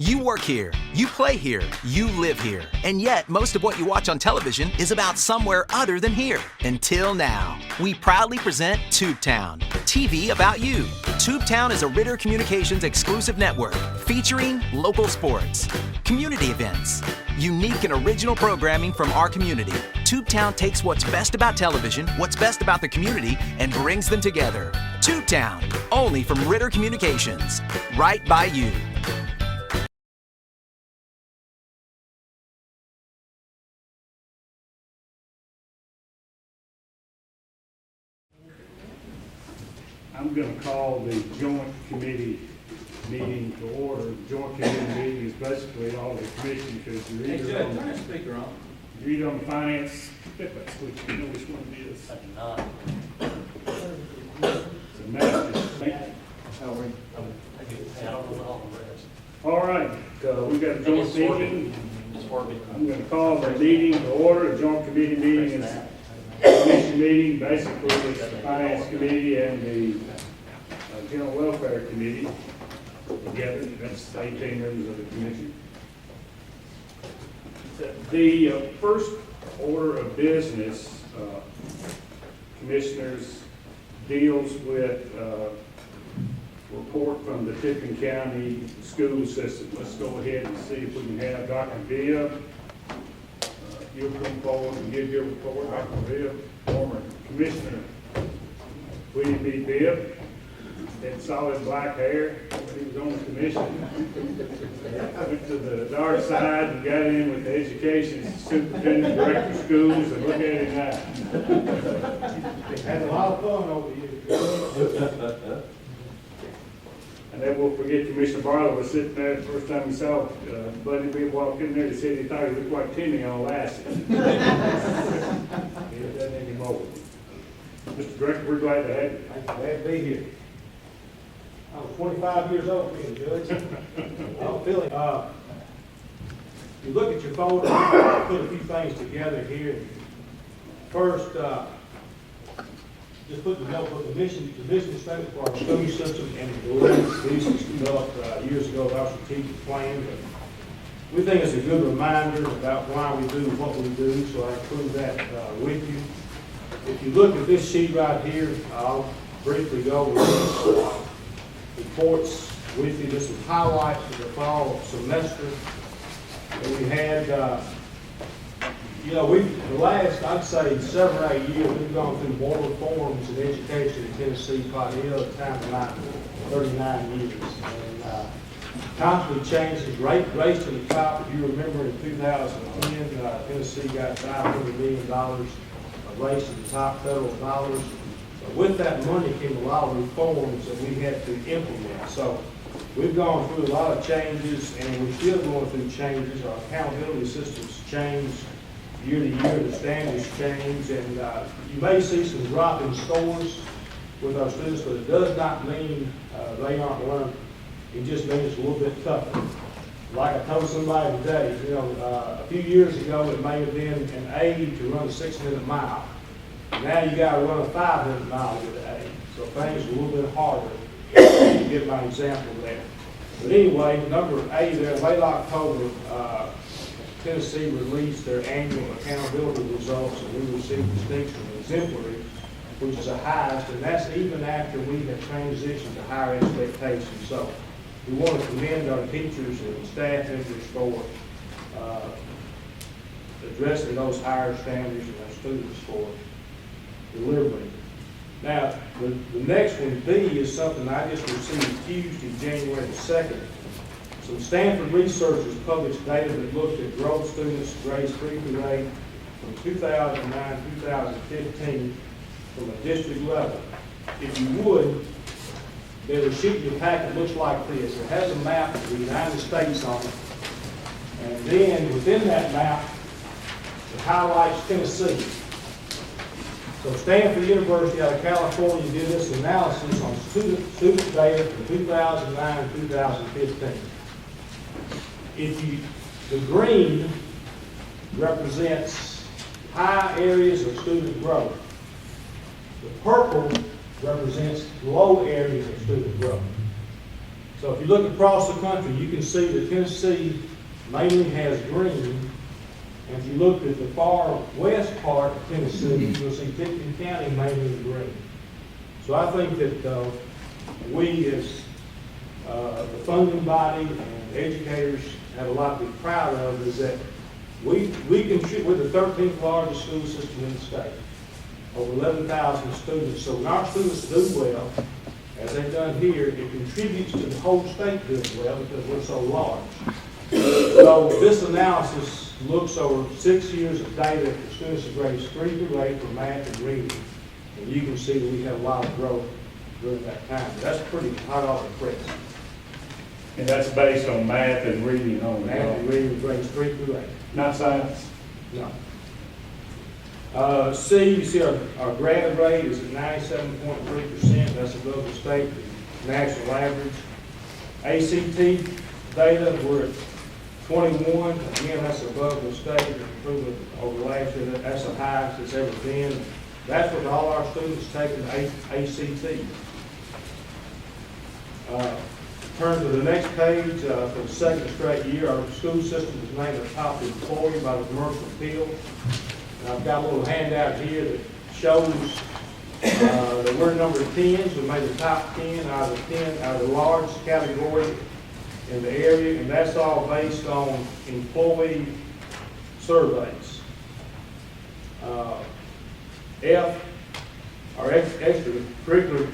You work here, you play here, you live here, and yet most of what you watch on television is about somewhere other than here. Until now. We proudly present Tubetown, TV about you. Tubetown is a Ritter Communications exclusive network featuring local sports, community events, unique and original programming from our community. Tubetown takes what's best about television, what's best about the community, and brings them together. Tubetown, only from Ritter Communications, right by you. I'm going to call the joint committee meeting to order. The joint committee meeting is basically all the commission, because you're either on the speaker on. You're either on the finance, flip that switch, you know which one it is. I do not. It's a master. All right, we've got a joint meeting. I'm going to call the meeting to order. The joint committee meeting is commission meeting. Basically, it's the finance committee and the general welfare committee together. That's 18 members of the commission. The first order of business, commissioners, deals with report from the Tipton County school system. Let's go ahead and see if we can have Dr. Bibb. You'll come forward and give your report. Dr. Bibb, former commissioner. William B. Bibb, had solid black hair when he was on the commission. Went to the dark side and got in with the education superintendent, director of schools, and look at him now. Had a lot of fun over the years. And then we'll forget Commissioner Barlow was sitting there the first time he saw Buddy Bibb walk in there. He said he thought he looked like Timmy on Lassie. He doesn't anymore. Mr. Director, we're glad to have you. Glad to be here. I was 25 years old being judge. I'm feeling, you look at your folder, I put a few things together here. First, just put the note of the mission statement for our school system and the goals these was developed years ago with our strategic plan. But we think it's a good reminder about why we do what we do, so I include that with you. If you look at this sheet right here, I'll briefly go over this reports with you. Just some highlights of the fall semester that we had. The last, I'd say, 7 or 8 years, we've gone through more reforms in education in Tennessee, probably the other time in my 39 years. And constantly changes, race to the top. If you remember in 2010, Tennessee got $500 million, a race to the top federal dollars. With that money came a lot of reforms that we had to implement. So we've gone through a lot of changes, and we're still going through changes. Our accountability systems change year to year, the standards change, and you may see some drop in scores with our students, but it does not mean they aren't learning. It just means it's a little bit tougher. Like I told somebody today, a few years ago it may have been an A to run a 6-minute mile. Now you got to run a 500 mile with an A. So things are a little bit harder. To give my example there. But anyway, number 8 there, late October, Tennessee released their annual accountability results, and we received distinction exemplary, which is the highest, and that's even after we have transitioned to higher expectations. So we want to commend our teachers and staff members for addressing those higher standards and our students for delivering. Now, the next one, B, is something I just received Tuesday, January the 2nd. Some Stanford researchers published data that looked at growth students grades 3 through 8 from 2009 to 2015 from a district level. If you would, there's a sheet in your packet that looks like this. It has a map of the United States on it. And then within that map, it highlights Tennessee. So Stanford University out of California did this analysis on student data from 2009 to 2015. The green represents high areas of student growth. The purple represents low areas of student growth. So if you look across the country, you can see that Tennessee mainly has green. And if you look at the far west part of Tennessee, you'll see Tipton County mainly in green. So I think that we as the funding body and educators have a lot to be proud of, is that we contribute, we're the 13th largest school system in the state, over 11,000 students. So when our students do well, as they've done here, it contributes to the whole state doing well because we're so large. So this analysis looks over 6 years of data for students in grades 3 through 8 for math and reading. And you can see that we have a lot of growth during that time. That's pretty hot off the press. And that's based on math and reading only. Math and reading grades 3 through 8. Not science? No. C, you see our grad rate is at 97.3%. That's above the state national average. ACT data, we're at 21. Again, that's above the state improvement over last year. That's the highest it's ever been. That's with all our students taking ACT. Turn to the next page. For the second straight year, our school system was named a top employer by the Commercial Appeal. And I've got a little handout here that shows that we're number 10. So we made the top 10 out of the largest category in the area, and that's all based on employee surveys. F, our extracurricular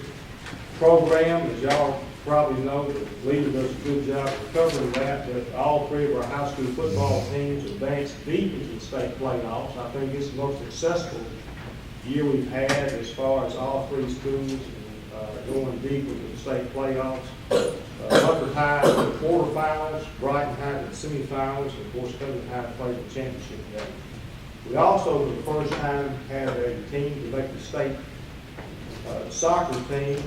program, as y'all probably know, the leader does a good job of covering that, but all three of our high school football teams advanced deep into the state playoffs. I think it's the most successful year we've had as far as all three schools going deep into the state playoffs. Butler High to the quarterfinals, Brighton High to the semifinals, and of course Covington High played the championship game. We also, for the first time, had a team to make the state soccer team.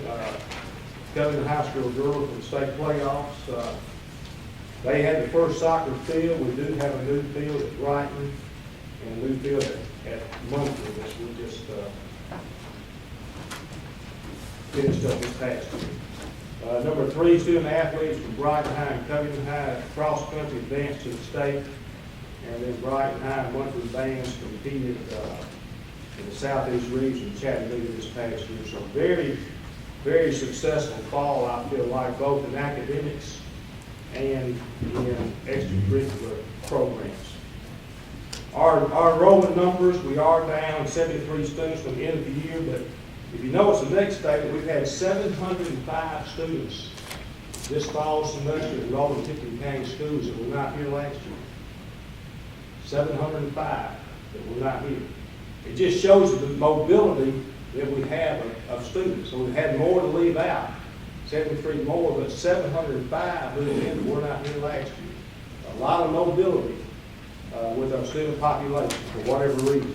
Covington High School girls for the state playoffs. They had the first soccer field. We do have a new field at Brighton and a new field at Munford that we just finished up this past year. Number 3, student athletes from Brighton High and Covington High cross country advanced to the state, and then Brighton High and Munford bands competed in the southeast region, Chattanooga this past year. So very, very successful fall, I feel like, both in academics and in extracurricular programs. Our enrollment numbers, we are down 73 students from the end of the year, but if you notice the next statement, we've had 705 students this fall semester enrolled in Tipton County schools that were not here last year. 705 that were not here. It just shows you the mobility that we have of students. So we've had more to leave out, 73 more, but 705 who were not here last year. A lot of mobility with our student population for whatever reason.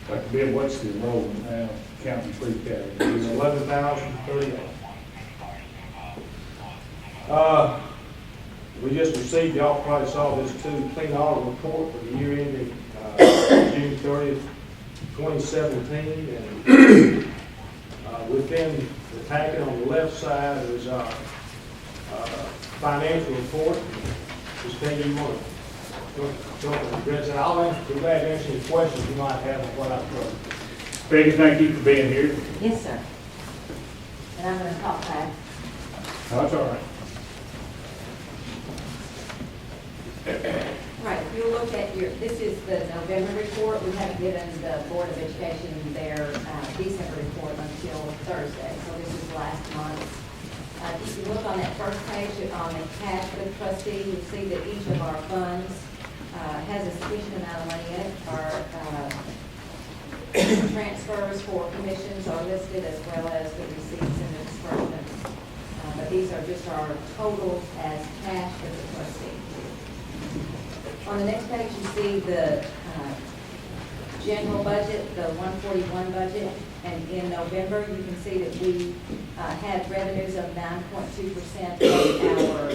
Like Ben, what's the enrollment now, counting three categories? It's 11,038. We just received, y'all probably saw this too, clean audit report for the year ending June 30th, 2017. And within the packet on the left side is our financial report. Just tell you what. I'll be glad to answer any questions you might have on what I've covered. Becky, thank you for being here. Yes, sir. And I'm going to talk fast. That's all right. Right, if you look at this is the November report. We haven't given the Board of Education their December report until Thursday, so this is last month. If you look on that first page on the cash for the trustee, you see that each of our funds has a sufficient amount of money in it. Our transfers for commissions are listed as well as the receipts and the disbursements. But these are just our totals as cash for the trustee. On the next page, you see the general budget, the 141 budget, and in November, you can see that we had revenues of 9.2% of our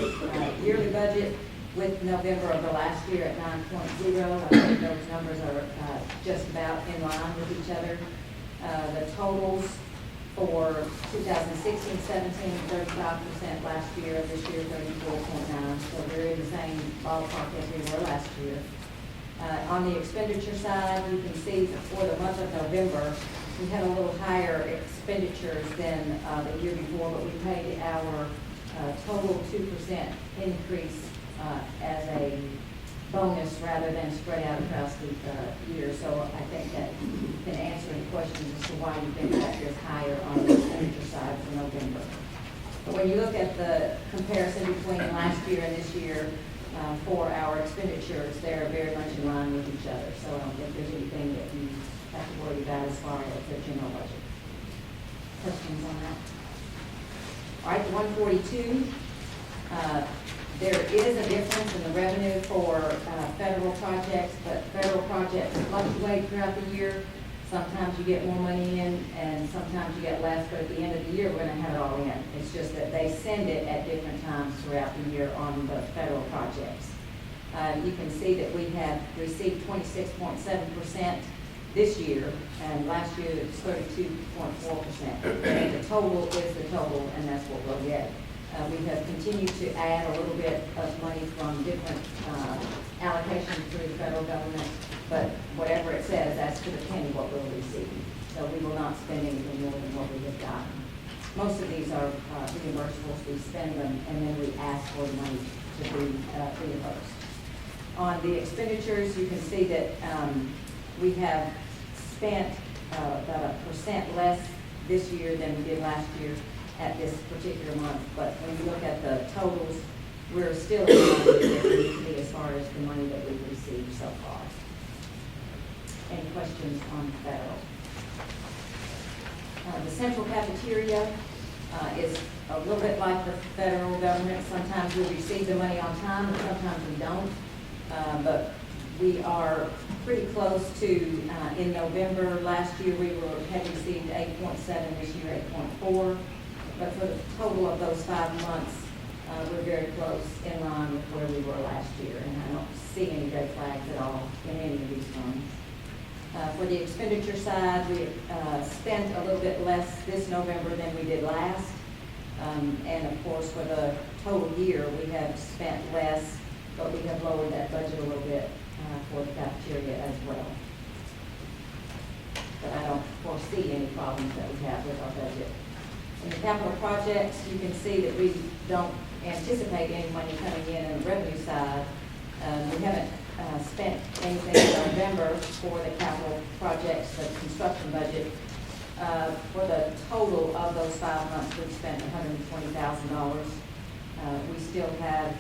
yearly budget, with November of the last year at 9.0. I think those numbers are just about in line with each other. The totals For 2016-17, 35% last year, this year 34.9, so we're in the same ballpark as we were last year. On the expenditure side, you can see that for the month of November, we had a little higher expenditures than the year before, but we paid our total 2% increase as a bonus rather than spread out across the year. So I think that can answer any questions as to why you think that is higher on the expenditure side for November. But when you look at the comparison between last year and this year for our expenditures, they're very much in line with each other. So I don't think there's anything that you have to worry about as far as the general budget. Questions on that? All right, the 142. There is a difference in the revenue for federal projects, but federal projects fluctuate throughout the year. Sometimes you get more money in, and sometimes you get less, but at the end of the year, we're going to have it all in. It's just that they send it at different times throughout the year on the federal projects. You can see that we have received 26.7% this year, and last year it was 32.4%. And the total is the total, and that's what we'll get. We have continued to add a little bit of money from different allocations through the federal government, but whatever it says, that's to the penny what we'll receive. So we will not spend anything more than what we have gotten. Most of these are reimbursables. We spend them, and then we ask for the money to be reimbursed. On the expenditures, you can see that we have spent about 1% less this year than we did last year at this particular month, but when you look at the totals, we're still in line with where we need to be as far as the money that we've received so far. Any questions on federal? The central cafeteria is a little bit like the federal government. Sometimes we receive the money on time, and sometimes we don't. But we are pretty close to, in November last year, we had received 8.7, this year 8.4. But for the total of those 5 months, we're very close in line with where we were last year, and I don't see any red flags at all in any of these funds. For the expenditure side, we spent a little bit less this November than we did last. And of course, for the total year, we have spent less, but we have lowered that budget a little bit for the cafeteria as well. But I don't foresee any problems that we have with our budget. In the capital projects, you can see that we don't anticipate any money coming in the revenue side. We haven't spent anything in November for the capital projects, the construction budget. For the total of those 5 months, we've spent $120,000. We still have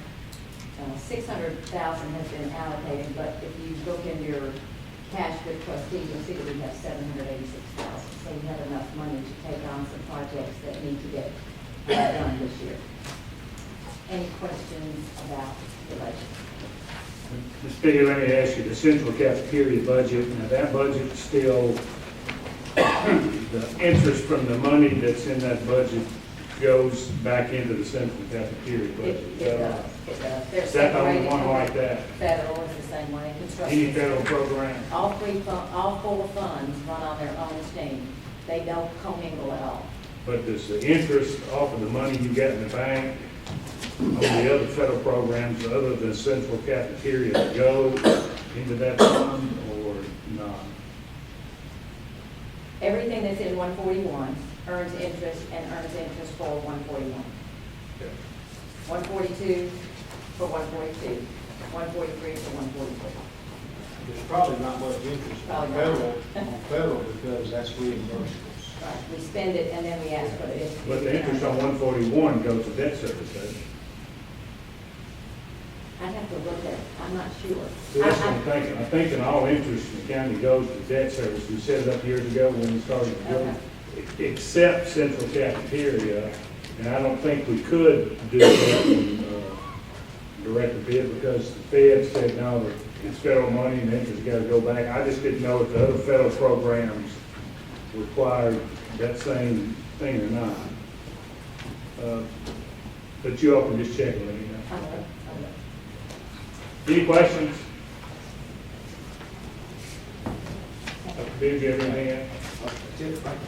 $600,000 has been allocated, but if you look in your cash with trustee, you'll see that we have $786,000. So we have enough money to take on some projects that need to get done this year. Any questions about the budget? Ms. Speaker, let me ask you, the central cafeteria budget, now that budget still, the interest from the money that's in that budget goes back into the central cafeteria budget. It does. They're Is that the only separated one from like that? Federal is the same way. Construction. Any federal program? All 4 funds run on their own steam. They don't commingle at all. But does the interest off of the money you get in the bank on the other federal programs other than central cafeteria go into that fund or not? Everything that's in 141 earns interest and earns interest for 141. 142 for 142, 143 for 143. There's probably not much interest on federal because that's reimbursables. Right, we spend it and then we ask for it. But the interest on 141 goes to debt service, doesn't it? I'd have to look at it, I'm not sure. See, that's what I'm thinking. I'm thinking all interest in the county goes to debt service. We set it up years ago when we started the building. Except central cafeteria, and I don't think we could do that in direct bid because the Fed said no, it's federal money and the interest got to go back. I just didn't know if the other federal programs required that same thing or not. But you all can just check and let me know. Any questions? Did you have anything else? That's it, thank you.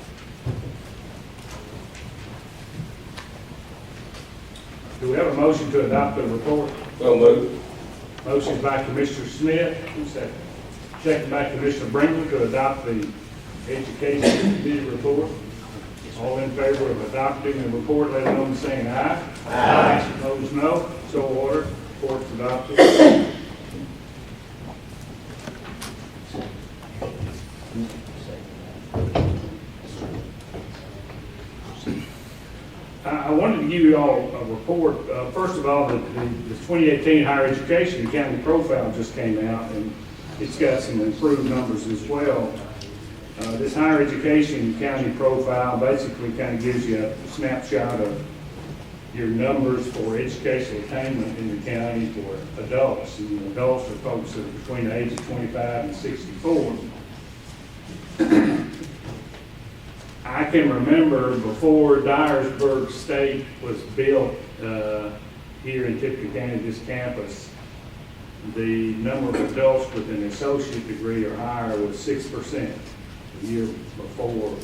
Do we have a motion to adopt the report? So moved. Motion by Commissioner Smith, second. Second by Commissioner Brinkley to adopt the Education Committee report. All in favor of adopting the report, let it know by saying aye. Aye. Opposed, no. So ordered. Report's adopted. I wanted to give you all a report. First of all, the 2018 Higher Education County Profile just came out, and it's got some improved numbers as well. This Higher Education County Profile basically kind of gives you a snapshot of your numbers for educational attainment in the county for adults. And adults are folks that are between the age of 25 and 64. I can remember before Dyersburg State was built here in Tipton County, this campus, the number of adults with an associate degree or higher was 6% the year before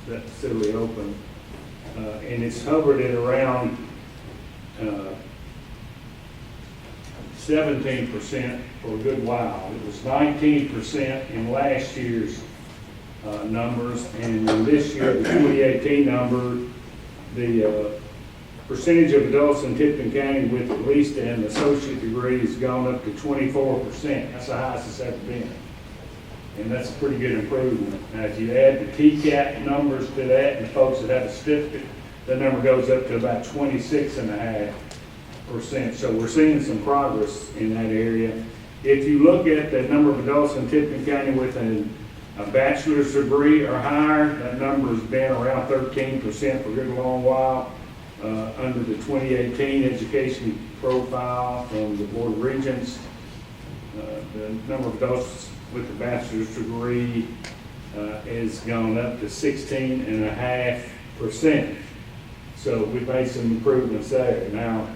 that facility opened. And it's hovered at around 17% for a good while. It was 19% in last year's numbers, and in this year, the 2018 number, the percentage of adults in Tipton County with at least an associate degree has gone up to 24%. That's the highest it's ever been. And that's a pretty good improvement. Now, if you add the TCAT numbers to that and folks that have a certificate, the number goes up to about 26.5%. So we're seeing some progress in that area. If you look at the number of adults in Tipton County with a bachelor's degree or higher, that number has been around 13% for a good long while. Under the 2018 education profile from the Board of Regents, the number of adults with a bachelor's degree has gone up to 16.5%. So we've made some improvements there. Now,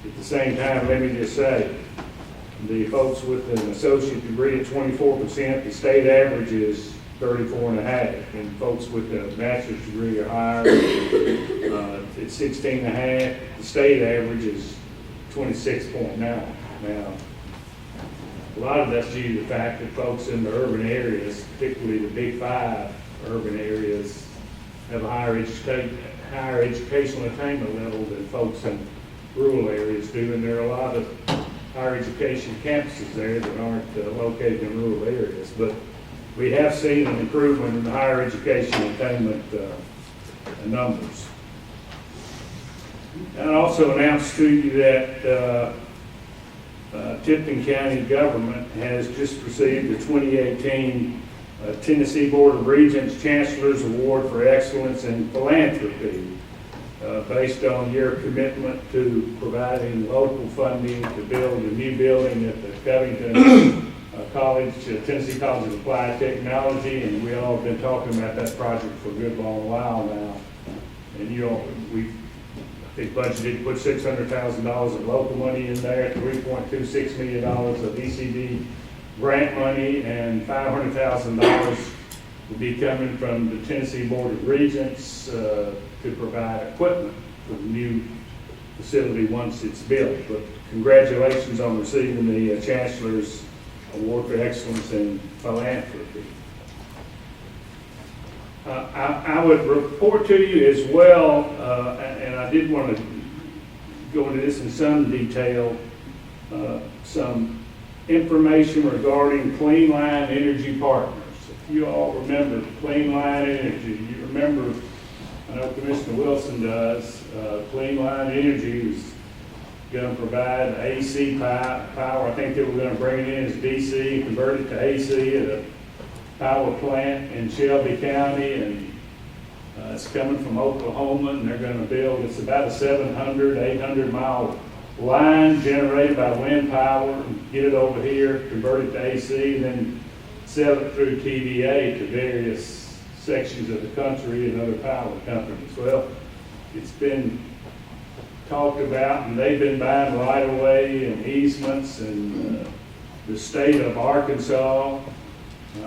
at the same time, let me just say, the folks with an associate degree at 24%, the state average is 34.5%, and folks with a bachelor's degree or higher, it's 16.5%. The state average is 26.9%. Now, a lot of that's due to the fact that folks in the urban areas, particularly the big 5 urban areas, have a higher educational attainment level than folks in rural areas do, and there are a lot of higher education campuses there that aren't located in rural areas. But we have seen an improvement in the higher education attainment numbers. And I also announced to you that Tipton County government has just received the 2018 Tennessee Board of Regents Chancellor's Award for Excellence in Philanthropy, based on your commitment to providing local funding to build a new building at the Covington College, Tennessee College of Applied Technology, and we all have been talking about that project for a good long while now. And I think budgeted to put $600,000 of local money in there, $3.26 million of ECD grant money, and $500,000 will be coming from the Tennessee Board of Regents to provide equipment for the new facility once it's built. But congratulations on receiving the Chancellor's Award for Excellence in Philanthropy. I would report to you as well, and I did want to go into this in some detail, some information regarding Clean Line Energy Partners. If you all remember Clean Line Energy, you remember, I know Commissioner Wilson does, Clean Line Energy was going to provide AC power. I think they were going to bring it in as DC and convert it to AC at a power plant in Shelby County, and it's coming from Oklahoma, and they're going to build, it's about a 800 mile line generated by wind power, and get it over here, convert it to AC, and then sell it through TVA to various sections of the country and other power companies. Well, it's been talked about, and they've been buying right-of-way and easements, and the state of Arkansas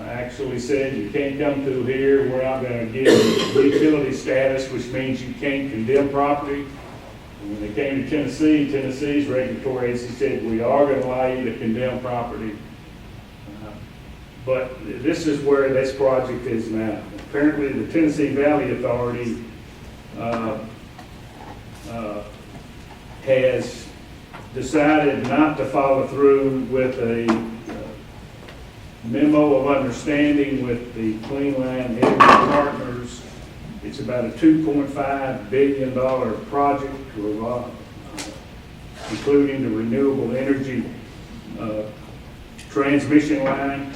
actually said you can't come through here. We're not going to give you utility status, which means you can't condemn property. When they came to Tennessee, Tennessee's regulatory agency said, we are going to allow you to condemn property. But this is where this project is now. Apparently, the Tennessee Valley Authority has decided not to follow through with a memo of understanding with the Clean Line Energy Partners. It's about a $2.5 billion project, including the renewable energy transmission line.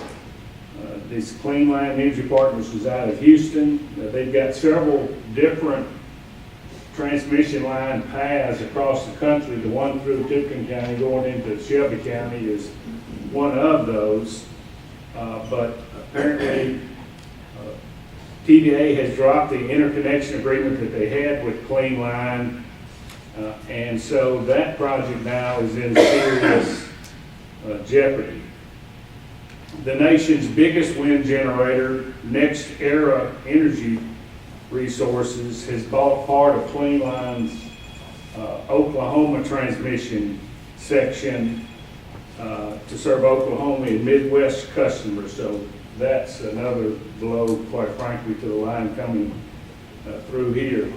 This Clean Line Energy Partners is out of Houston. They've got several different transmission line paths across the country. The one through Tipton County going into Shelby County is one of those. But apparently TVA has dropped the interconnection agreement that they had with Clean Line. And so that project now is in serious jeopardy. The nation's biggest wind generator, Next Era Energy Resources, has bought part of Clean Line's Oklahoma transmission section to serve Oklahoma and Midwest customers. So that's another blow, quite frankly, to the line coming through here.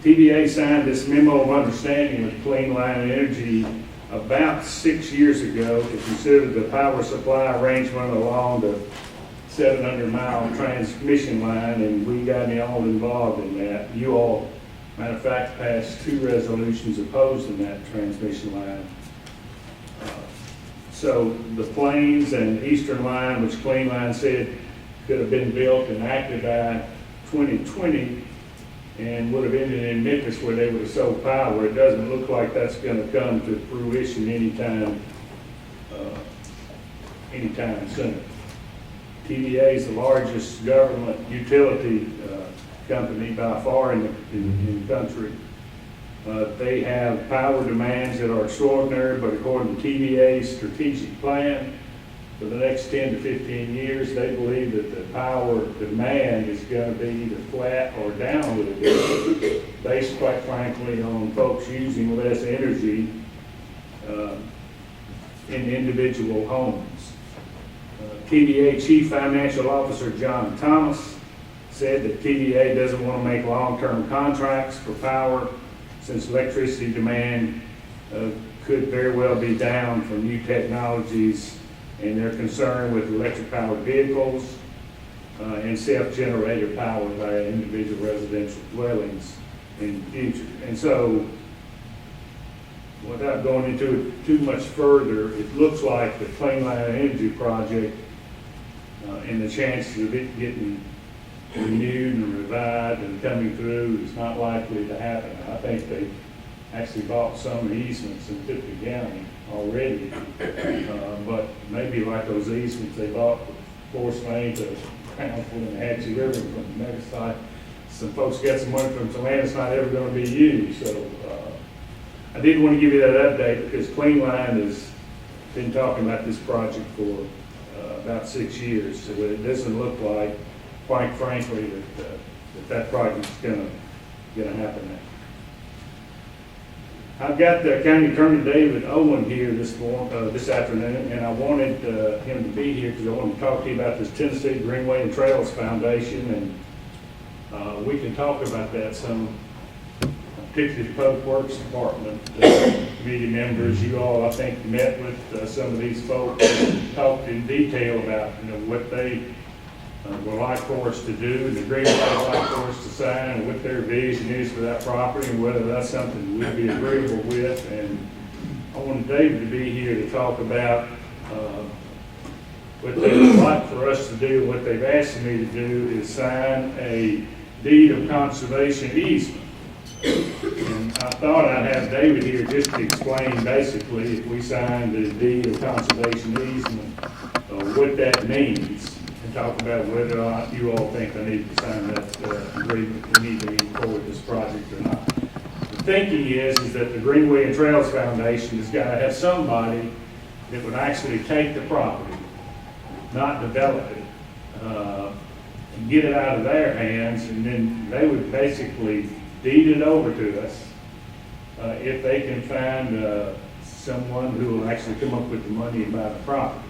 TVA signed this memo of understanding with Clean Line Energy about 6 years ago to consider the power supply arrangement along the 700-mile transmission line, and we got all involved in that. You all, matter of fact, passed 2 resolutions opposing that transmission line. So the Plains and Eastern Line, which Clean Line said could have been built and active by 2020 and would have ended in Memphis where they would have sold power, it doesn't look like that's going to come to fruition anytime soon. TVA is the largest government utility company by far in the country. They have power demands that are extraordinary, but according to TVA's strategic plan for the next 10 to 15 years, they believe that the power demand is going to be either flat or down a little bit, based quite frankly on folks using less energy in individual homes. TVA Chief Financial Officer John Thomas said that TVA doesn't want to make long-term contracts for power since electricity demand could very well be down for new technologies, and they're concerned with electric-powered vehicles and self-generated power by individual residential dwellings in the future. And so, without going into it too much further, it looks like the Clean Line Energy project and the chances of it getting renewed and revived and coming through is not likely to happen. I think they actually bought some easements in Tipton County already, but maybe like those easements they bought with force main to Crownful and the Hatchie River from the mega site. Some folks got some money from some land that's not ever going to be used. So I did want to give you that update because Clean Line has been talking about this project for about 6 years. So it doesn't look like, quite frankly, that project's going to happen now. I've got the County Attorney David Owen here this afternoon, and I wanted him to be here because I wanted to talk to you about this Tennessee Greenway and Trails Foundation, and we can talk about that some. Particularly the Public Works Department committee members, you all, I think, met with some of these folks and talked in detail about what they would like for us to do, the agreement they'd like for us to sign, and what their vision is for that property, and whether that's something we'd be agreeable with. And I wanted David to be here to talk about what they would like for us to do. What they've asked me to do is sign a deed of conservation easement. And I thought I'd have David here just to explain basically if we signed the deed of conservation easement, what that means, and talk about whether or not you all think I need to sign that agreement, we need to move forward this project or not. The thinking is that the Greenway and Trails Foundation has got to have somebody that would actually take the property, not develop it, and get it out of their hands, and then they would basically deed it over to us, if they can find someone who will actually come up with the money and buy the property.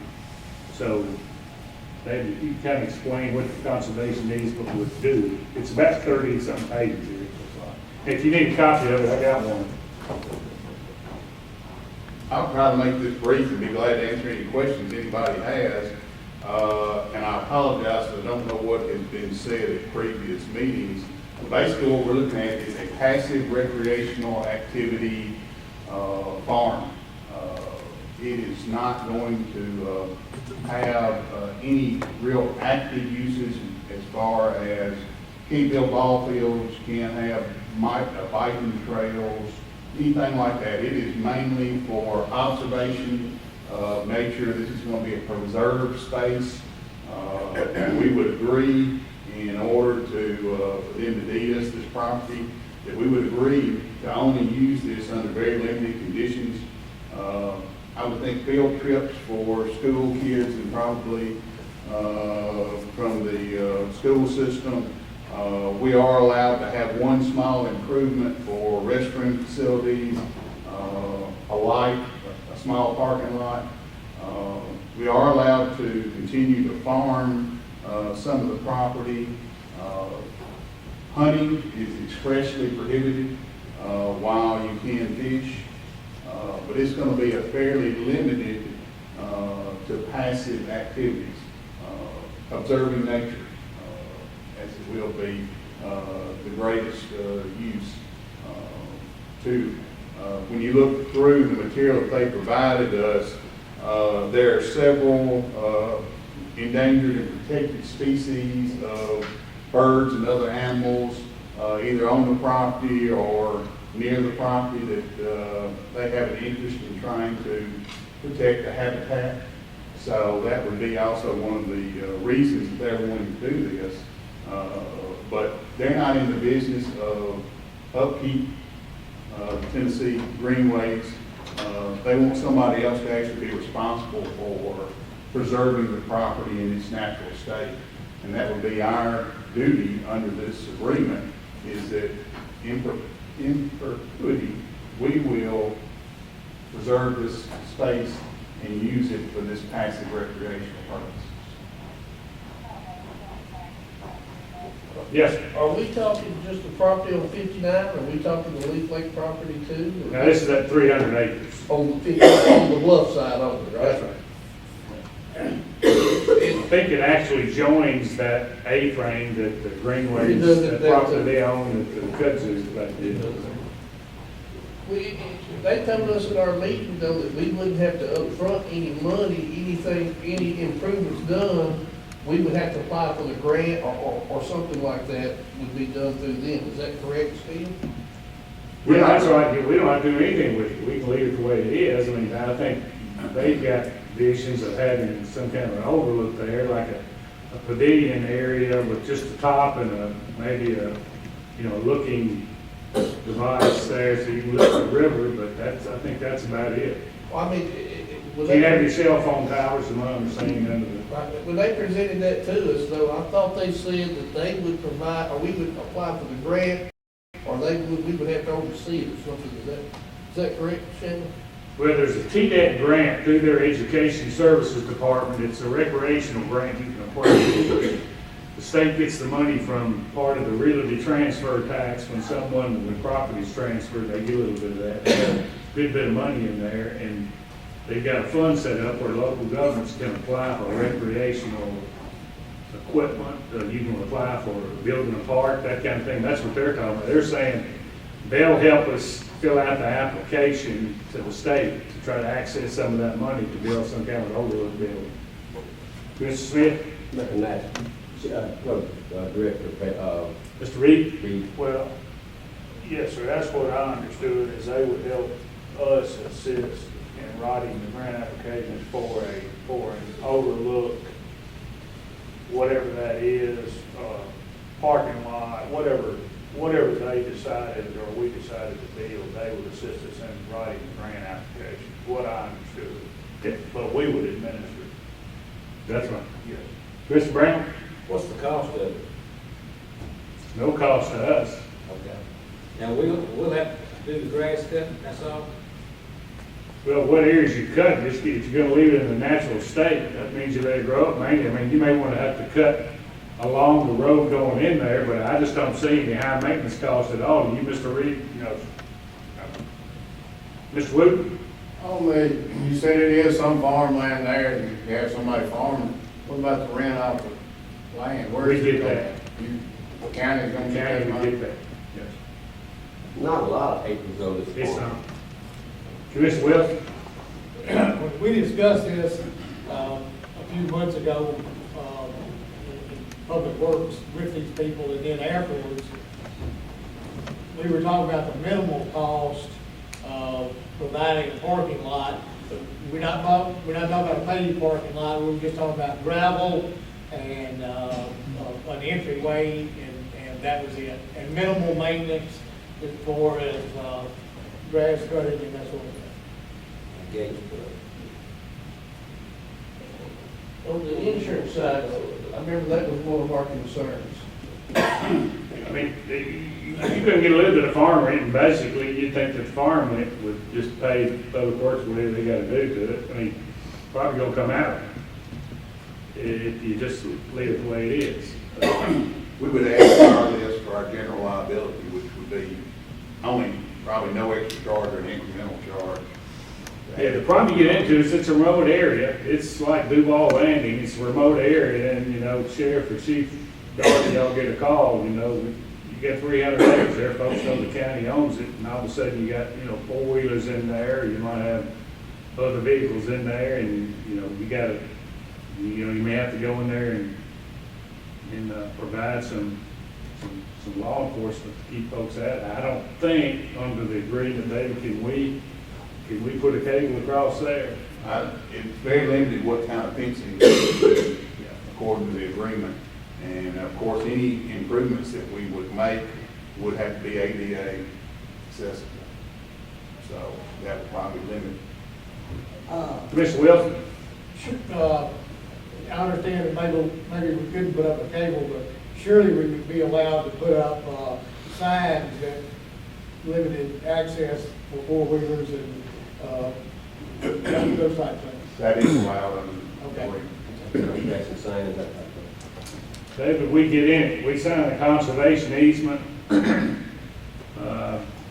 So you kind of explain what the conservation easement would do. It's about 30-something pages here. If you need a copy of it, I got one. I'll try to make this brief and be glad to answer any questions anybody has. And I apologize, I don't know what has been said at previous meetings. Basically, what we're looking at is a passive recreational activity farm. It is not going to have any real active uses as far as can't build ball fields, can't have biking trails, anything like that. It is mainly for observation of nature. This is going to be a preserved space. And we would agree, in order to for them to deed us this property, that we would agree to only use this under very limited conditions. I would think field trips for school kids and probably from the school system. We are allowed to have one small improvement for restroom facilities, a light, a small parking lot. We are allowed to continue to farm some of the property. Hunting is expressly prohibited while you can fish. But it's going to be a fairly limited to passive activities, observing nature, as it will be the greatest use to. When you look through the material that they provided us, there are several endangered and protected species of birds and other animals, either on the property or near the property, that they have an interest in trying to protect the habitat. So that would be also one of the reasons that they're wanting to do this. But they're not in the business of upkeep, Tennessee greenways. They want somebody else to actually be responsible for preserving the property in its natural state. And that would be our duty under this agreement, is that in perpetuity, we will preserve this space and use it for this passive recreational purpose. Yes, sir. Are we talking just the property on 59, or are we talking the Leaf Lake property too? or- Now, this is at 300 acres. On the 59, on the bluff side only, right? That's right. I think it actually joins that A-frame that the Greenways, that property they own, that the kudzus back there. They told us at our meeting though that we wouldn't have to upfront any money, anything, any improvements done. We would have to apply for the grant or something like that would be done through them. Is that correct, Steve? Yeah, that's right. We don't have to do anything with it. We can leave it the way it is. I mean, I think they've got visions of having some kind of an overlook there, like a pavilion area with just the top and maybe a, looking device there so you can look at the river, but I think that's about it. Well, I mean, was You have that, your cell phone towers, from what I'm saying, under the. when they presented that to us though, I thought they said that they would provide, or we would apply for the grant, or we would have to oversee it or something. Is that correct, Shannon? Well, there's a TDEC grant through their Education Services Department. It's a recreational grant you can apply for. The state gets the money from part of the realty transfer tax. When property's transferred, they get a little bit of that. They have a good bit of money in there, and they've got a fund set up where local governments can apply for recreational equipment. You can apply for building a park, that kind of thing. That's what they're talking about. They're saying they'll help us fill out the application to the state to try to access some of that money to build some kind of overlook building. Mr. Smith? Director, Mr. Reed? Reed. Well, yes, sir, that's what I understood, is they would help us assist in writing the grant applications for an overlook, whatever that is, parking lot, whatever they decided or we decided to build, they would assist us in writing the grant application, what I understood. Yeah. But we would administer it. That's right. Yes. Mr. Brown? What's the cost of it? No cost to us. Okay. Now, we'll have, do the grass cutting, that's all. Well, what areas you cut, just if you're gonna leave it in the natural state, that means you let it grow up mainly. I mean, you may wanna have to cut along the road going in there, but I just don't see any high maintenance costs at all. You, Mr. Reed, you know, Mr. Wooten? Only, you said it is some farmland there, you have somebody farming, what about the rent off the land? Where We is get it going? that. The county's gonna get County that would money? get that, yes. Not a lot of acres on this It's farm. not. Commissioner Wilson? When we discussed this, a few months ago, in Public Works with these people, and then afterwards, we were talking about the minimal cost of providing a parking lot. We're not talking about a paved parking lot, we were just talking about gravel and, an entryway, and that was it. And minimal maintenance as far as, grass cutting and that sort of thing. Gates, On the insurance side, I remember that was one of our concerns. I mean, you couldn't get a little bit of farm rent, and basically, you'd think that farm rent would just pay Public Works whatever they gotta do to it. I mean, probably gonna come out if you just leave it the way it is. We would add to our list for our general liability, which would be only probably no extra charge or an incremental charge. Yeah, the problem you get into is it's a remote area. It's like Duval Landing, it's a remote area, and, you know, sheriff or chief, Darby, y'all get a call, you know, you got 300 acres there, folks know the county owns it, and all of a sudden you got, you know, four-wheelers in there, you might have other vehicles in there, and, you know, you gotta, you know, you may have to go in there and provide some law enforcement to keep folks out. I don't think, under the agreement, David, can we put a cable across there? It's very limited what kind of fencing we do, according to the agreement. And of course, any improvements that we would make would have to be ADA accessible. So that would probably limit. Commissioner Wilson? I understand that maybe we couldn't put up a cable, but surely we would be allowed to put up, signs that limited access for four-wheelers and, those type of things. That is allowed under the Okay. agreement. That's the sign and that type of David, we get in it, we sign a conservation easement,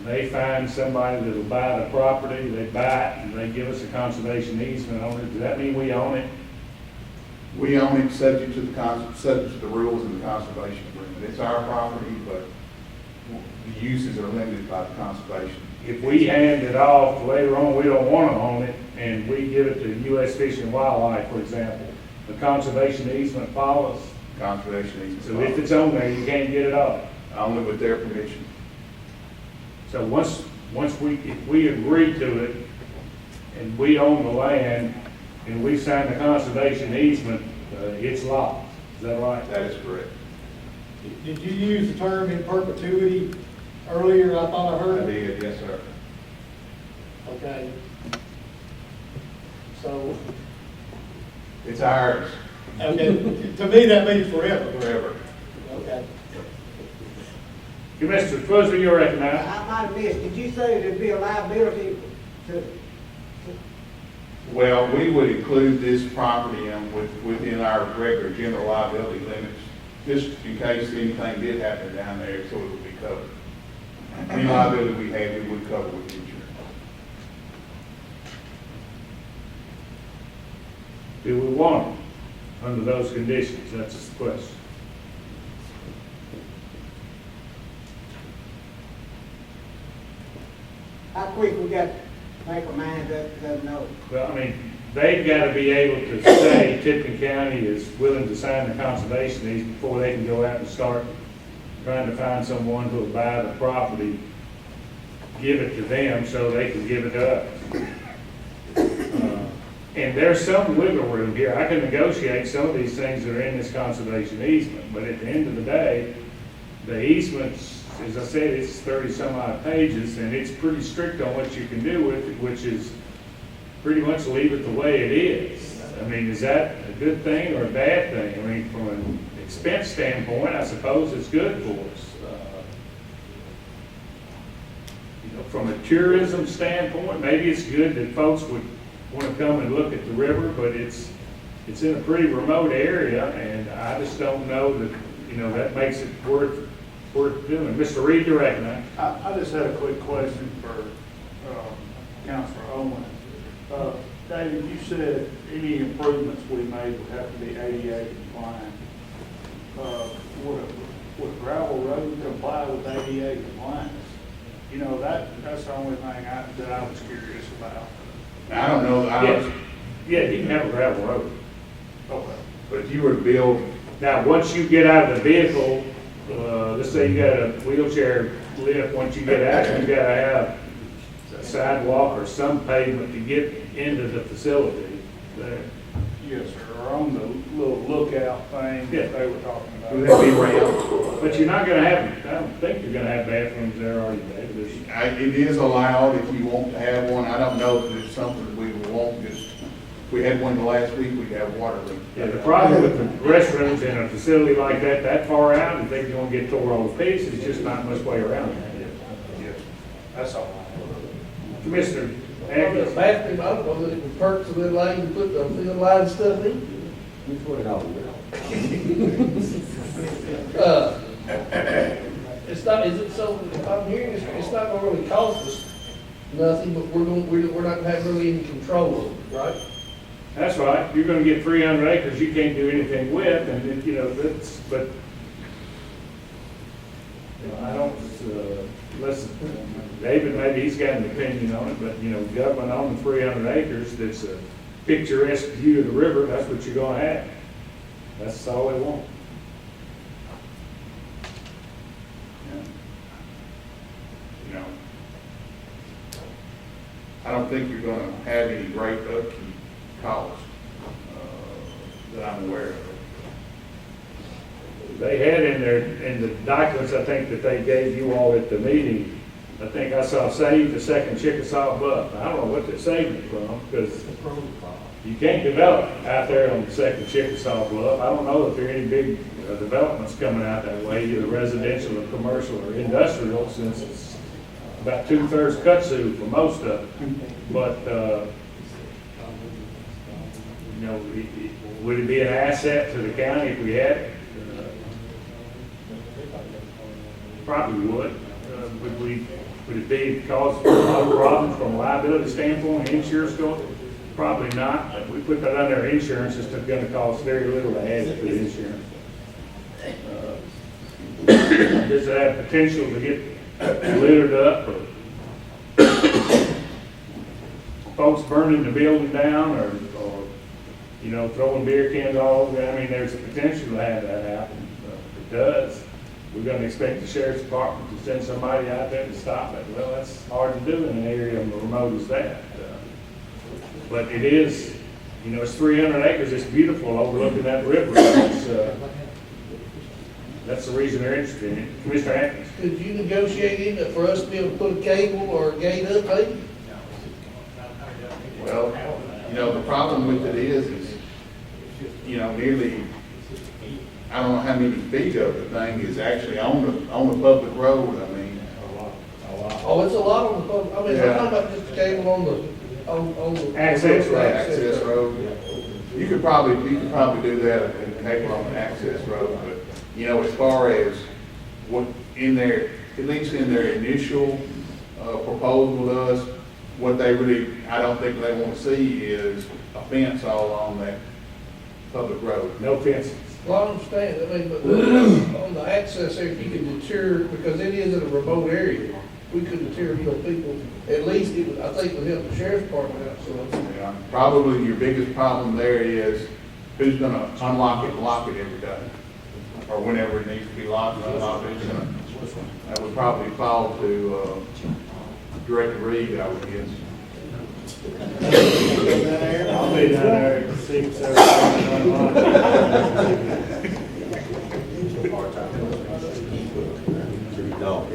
they find somebody that'll buy the property, they buy it, and they give us a conservation easement on it. Does that mean we own it? We own it subject to the rules of the conservation agreement. It's our property, but the uses are limited by the conservation. If we hand it off later on, we don't want to own it, and we give it to U.S. Fish and Wildlife, for example, the conservation easement follows. Conservation easement. So if it's on there, you can't get it off. Only with their permission. So if we agree to it, and we own the land, and we sign the conservation easement, it's locked. Is that right? That is correct. Did you use the term in perpetuity earlier, I thought I I heard? did, yes, sir. Okay. So, It's ours okay, to me, that means forever. forever. Okay. Commissioner Fuzzy, you're recognized. I might have missed, did you say there'd be a liability to, Well, we would include this property within our regular general liability limits, just in case anything did happen down there, so it would be covered. Any liability we had, we would cover with insurance. Do we want it under those conditions? That's the question. how quick we got to make a mind up, doesn't know? Well, I mean, they've got to be able to say Tipton County is willing to sign the conservation easement before they can go out and start trying to find someone who will buy the property, give it to them so they can give it to us. And there's some wiggle room here. I can negotiate some of these things that are in this conservation easement, but at the end of the day, the easements, as I said, it's 30-some odd pages, and it's pretty strict on what you can do with it, which is pretty much leave it the way it is. I mean, is that a good thing or a bad thing? I mean, from an expense standpoint, I suppose it's good for us. You know, from a tourism standpoint, maybe it's good that folks would want to come and look at the river, but it's in a pretty remote area, and I just don't know that, that makes it worth doing. Mr. Reed, direct now. I just had a quick question for Councilor Owen. David, you said any improvements we made would have to be ADA compliant. Would gravel road comply with ADA compliance? That's the only thing that I was curious about. I don't know, Yeah, you can have a gravel road. Okay. but if you were to build, Now, once you get out of the vehicle, let's say you got a wheelchair lift, once you get out, you gotta have a sidewalk or some pavement to get into the facility there. Yes, sir, or on the little lookout thing that they were talking about. would that be around? But you're not gonna have, I don't think you're gonna have bathrooms there, are you, David? It is allowed if you want to have one. I don't know if it's something we would want, just, if we had one last week, we'd have water leak. Yeah, the problem with the restrooms in a facility like that far out, if they're gonna get tore all to pieces, there's just not much way around it. Yes, that's all. Commissioner The Agnes? bathroom, I don't know, that it would perk to the lane and put the field line stuff in. Which one are we? It's not, is it so, if I'm hearing this, it's not gonna really cost us nothing, but we're not gonna have really any control of it, right? That's right, you're gonna get 300 acres you can't do anything with, and that's, but, I don't, listen, David, maybe he's got an opinion on it, but, government owning 300 acres, that's a picturesque view of the river, that's what you're gonna have. That's all they want. I don't think you're gonna have any great upkeep costs, that I'm aware of. They had in the documents, I think, that they gave you all at the meeting, I think I saw save the second Chickasaw Bluff. I don't know what they're saving it from, because you can't develop out there on the second Chickasaw Bluff. I don't know if there are any big developments coming out that way, either residential or commercial or industrial, since it's about 2/3 kudzu for most of it. But, would it be an asset to the county if we had it? Probably would. Would it be cause a lot of problems from a liability standpoint, insurance going? Probably not. If we put that under insurance, it's going to cost very little to add it to the insurance. Does it have potential to get littered up, or folks burning the building down, or throwing beer cans all over? I mean, there's a potential to have that happen. If it does, we're going to expect the sheriff's department to send somebody out there to stop it. Well, that's hard to do in an area as remote as that. But it is, it's 300 acres. It's beautiful overlooking that river. That's the reason they're interested in it. Commissioner Atkins? Could you negotiate in for us to be able to put a cable or a gate up, maybe? Well, the problem with it is nearly, I don't know how many feet of the thing is actually on the public road. I mean, Oh, it's a lot on the, I'm Yeah. talking about just a cable on the Access road. access road. You could probably do that and cable on the access road, but, as far as what in their, at least in their initial, proposal to us, what they really, I don't think they want to see is a fence all along that public road. No fences. Well, I understand, I mean, but on the access there, you can deter, because it is in a remote area, we could deter, people, at least it would, I think it would help the sheriff's department out, so. Yeah, probably your biggest problem there is who's gonna unlock it and lock it every day, or whenever it needs to be locked and unlocked. That would probably fall to, Director Reed, I would guess. I'll be down there at 6, 7, 8, 9.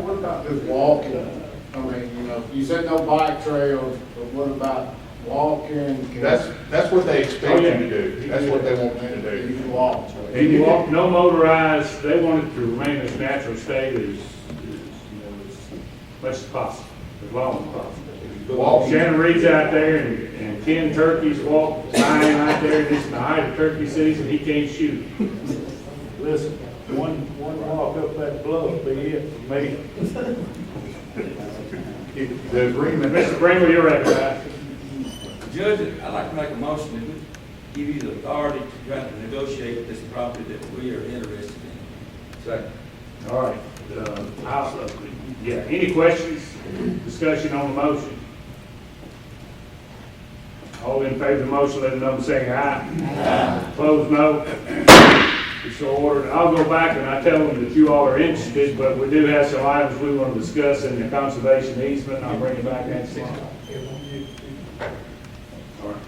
What about just walking? I mean, you said no bike trails, but what about walking? That's what they expect you to do. That's what they want you to do. You can walk. And you walk, no motorized, they want it to remain as natural state as much as possible, as long as possible. Shannon Reed's out there and 10 turkeys walk lying out there, this is the height of turkey season, he can't shoot. Listen, one walk up that bluff, be it for me. The agreement, Mr. Bringle, you're recognized. Judge, I'd like to make a motion that we give you the authority to try to negotiate this property that we are interested in. Second. All right, any questions, discussion on the motion? All in favor of the motion, let it know by saying aye. Aye. Opposed, no. It's so ordered. I'll go back and I tell them that you all are interested, but we do have some items we want to discuss in the conservation easement, and I'll bring it back next month. All right.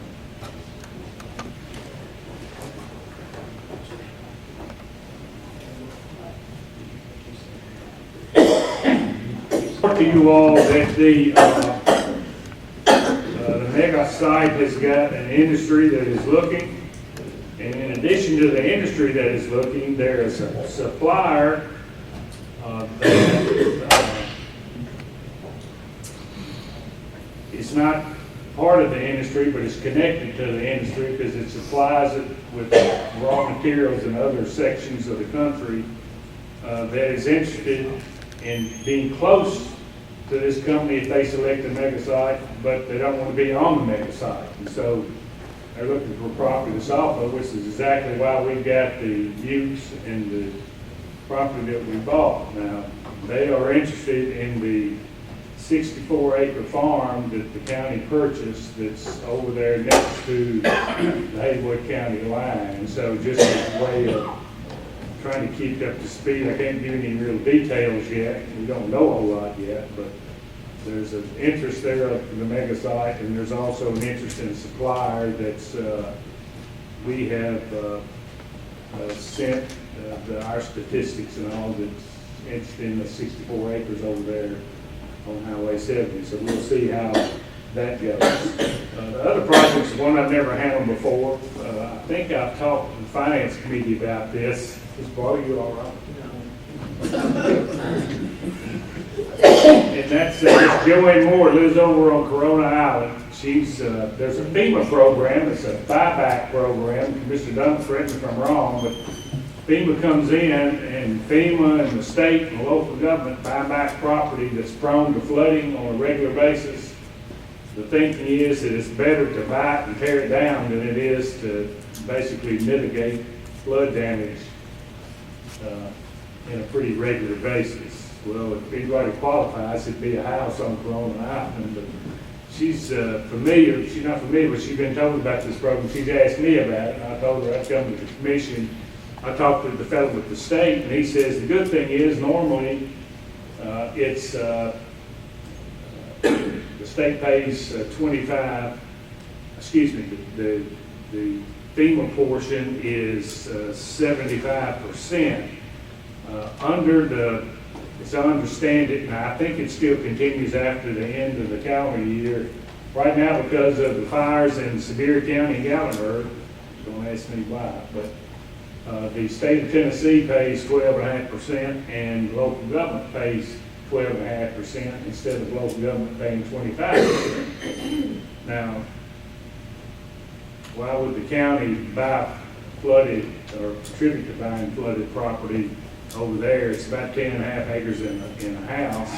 To you all that the mega site has got an industry that is looking, and in addition to the industry that is looking, there is a supplier that is not part of the industry, but it's connected to the industry because it supplies it with raw materials in other sections of the country that is interested in being close to this company if they select a mega site, but they don't want to be on the mega site. And so they're looking for property to soften, which is exactly why we've got the utes and the property that we bought. Now, they are interested in the 64-acre farm that the county purchased that's over there next to the Haywood County line. And so just as a way of trying to keep up to speed, I can't give any real details yet. We don't know a whole lot yet, but there's an interest there for the mega site, and there's also an interest in a supplier that's, we have sent our statistics and all that's interested in the 64 acres over there on Highway 70. So we'll see how that goes. The other project is one I've never handled before. I think I've talked to the finance committee about this. Is Bobby, you all right? And that's Joanne Moore, lives over on Corona Island. She's there's a FEMA program. It's a buyback program. Mr. Dunn, correct me if I'm wrong, but FEMA comes in, and FEMA and the state and the local government buy back property that's prone to flooding on a regular basis. The thinking is that it's better to buy it and tear it down than it is to basically mitigate flood damage in a pretty regular basis. Well, if anybody qualifies, it'd be a house on Corona Island, but she's familiar. She's not familiar, but she's been told about this program. She's asked me about it, and I told her I'd come to the commission. I talked to the fellow with the state, and he says the good thing is normally it's the state pays 25. Excuse me, the FEMA portion is 75%. Under the, as I understand it, and I think it still continues after the end of the calendar year. Right now, because of the fires in Sevier County and Gatlinburg, don't ask me why, but the state of Tennessee pays 12.5%, and local government pays 12.5% instead of local government paying 25%. Now, why would the county buy flooded or contribute to buying flooded property over there? It's about 10.5 acres in a house.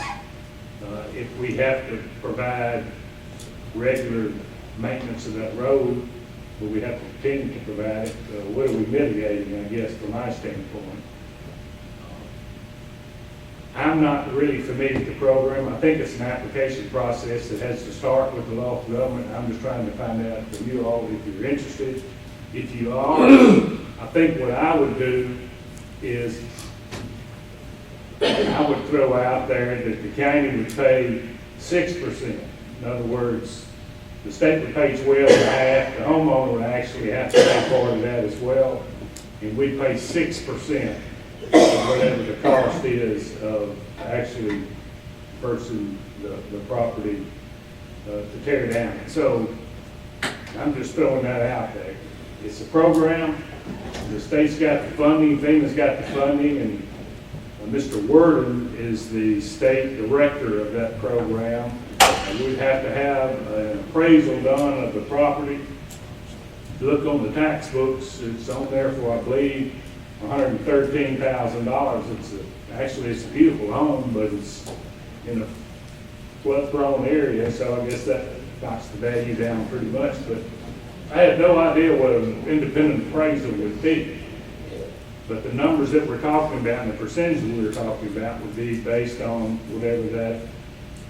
If we have to provide regular maintenance of that road, but we have to continue to provide it, what are we mitigating, I guess, from my standpoint? I'm not really familiar with the program. I think it's an application process that has to start with the local government. I'm just trying to find out from you all if you're interested. If you are, I think what I would do is I would throw out there that the county would pay 6%. In other words, the state would pay 12.5%. The homeowner would actually have to pay part of that as well, and we'd pay 6%. Whatever the cost is of actually purchasing the property to tear down. So I'm just throwing that out there. It's a program. The state's got the funding, FEMA's got the funding, and Mr. Worden is the state director of that program. We'd have to have an appraisal done of the property. Look on the tax books, it's on there for, I believe, $113,000. Actually, it's a beautiful home, but it's in a flood-prone area, so I guess that knocks the value down pretty much. But I had no idea what an independent appraisal would be. But the numbers that we're talking about and the percentage we were talking about would be based on whatever that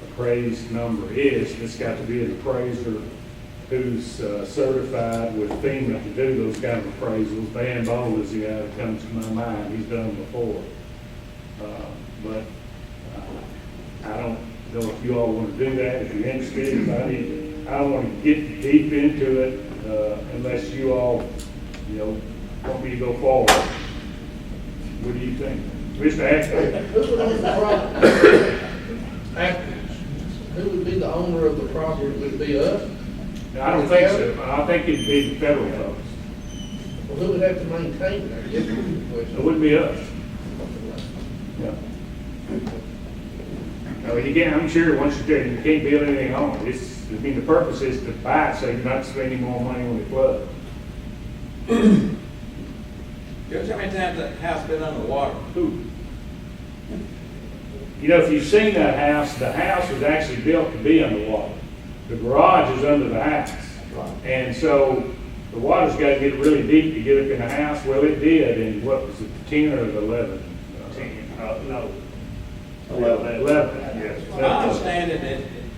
appraised number is. It's got to be an appraiser who's certified with FEMA to do those kind of appraisals. Van Bowl is the guy that comes to my mind. He's done them before. But I don't know if you all want to do that, if you're interested. I don't want to get deep into it unless you all, want me to go forward. What do you think? Mr. Ashby? Who would own the property? Who would be the owner of the property? Would it be us? I don't think so. I think it'd be the federal folks. Well, who would have to maintain it? I guess is the It question. wouldn't be us. Yeah. No, you can't, I'm sure once you're there, you can't build anything on it. The purpose is to buy it so you're not spending more money on the flood. Judge, how many times that house been underwater? If you've seen that house, the house was actually built to be underwater. The garage is under the house. And so the water's got to get really deep to get up in the house. Well, it did in, what was it, 10 or 11? 11, yes. I understand that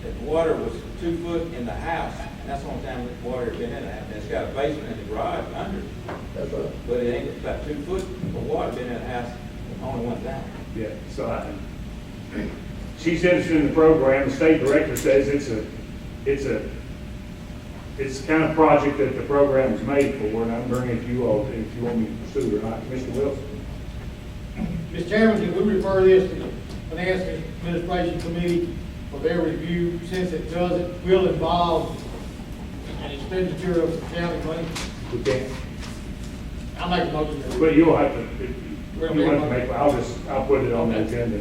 the water was 2 foot in the house, and that's the only time the water had been in the house. And it's got a basement in the garage under it. That's right. But it ain't about 2 foot of water been in the house only one time. Yeah, so she's interested in the program. The state director says it's the kind of project that the program is made for, and I'm bringing it to you all if you want me to pursue it or not. Mr. Wilson? Mr. Chairman, can we refer this to the Finance Administration Committee for their review, since it will involve an expenditure of county money? We can. I'll make a motion. But you'll have to, I'll put it on the agenda.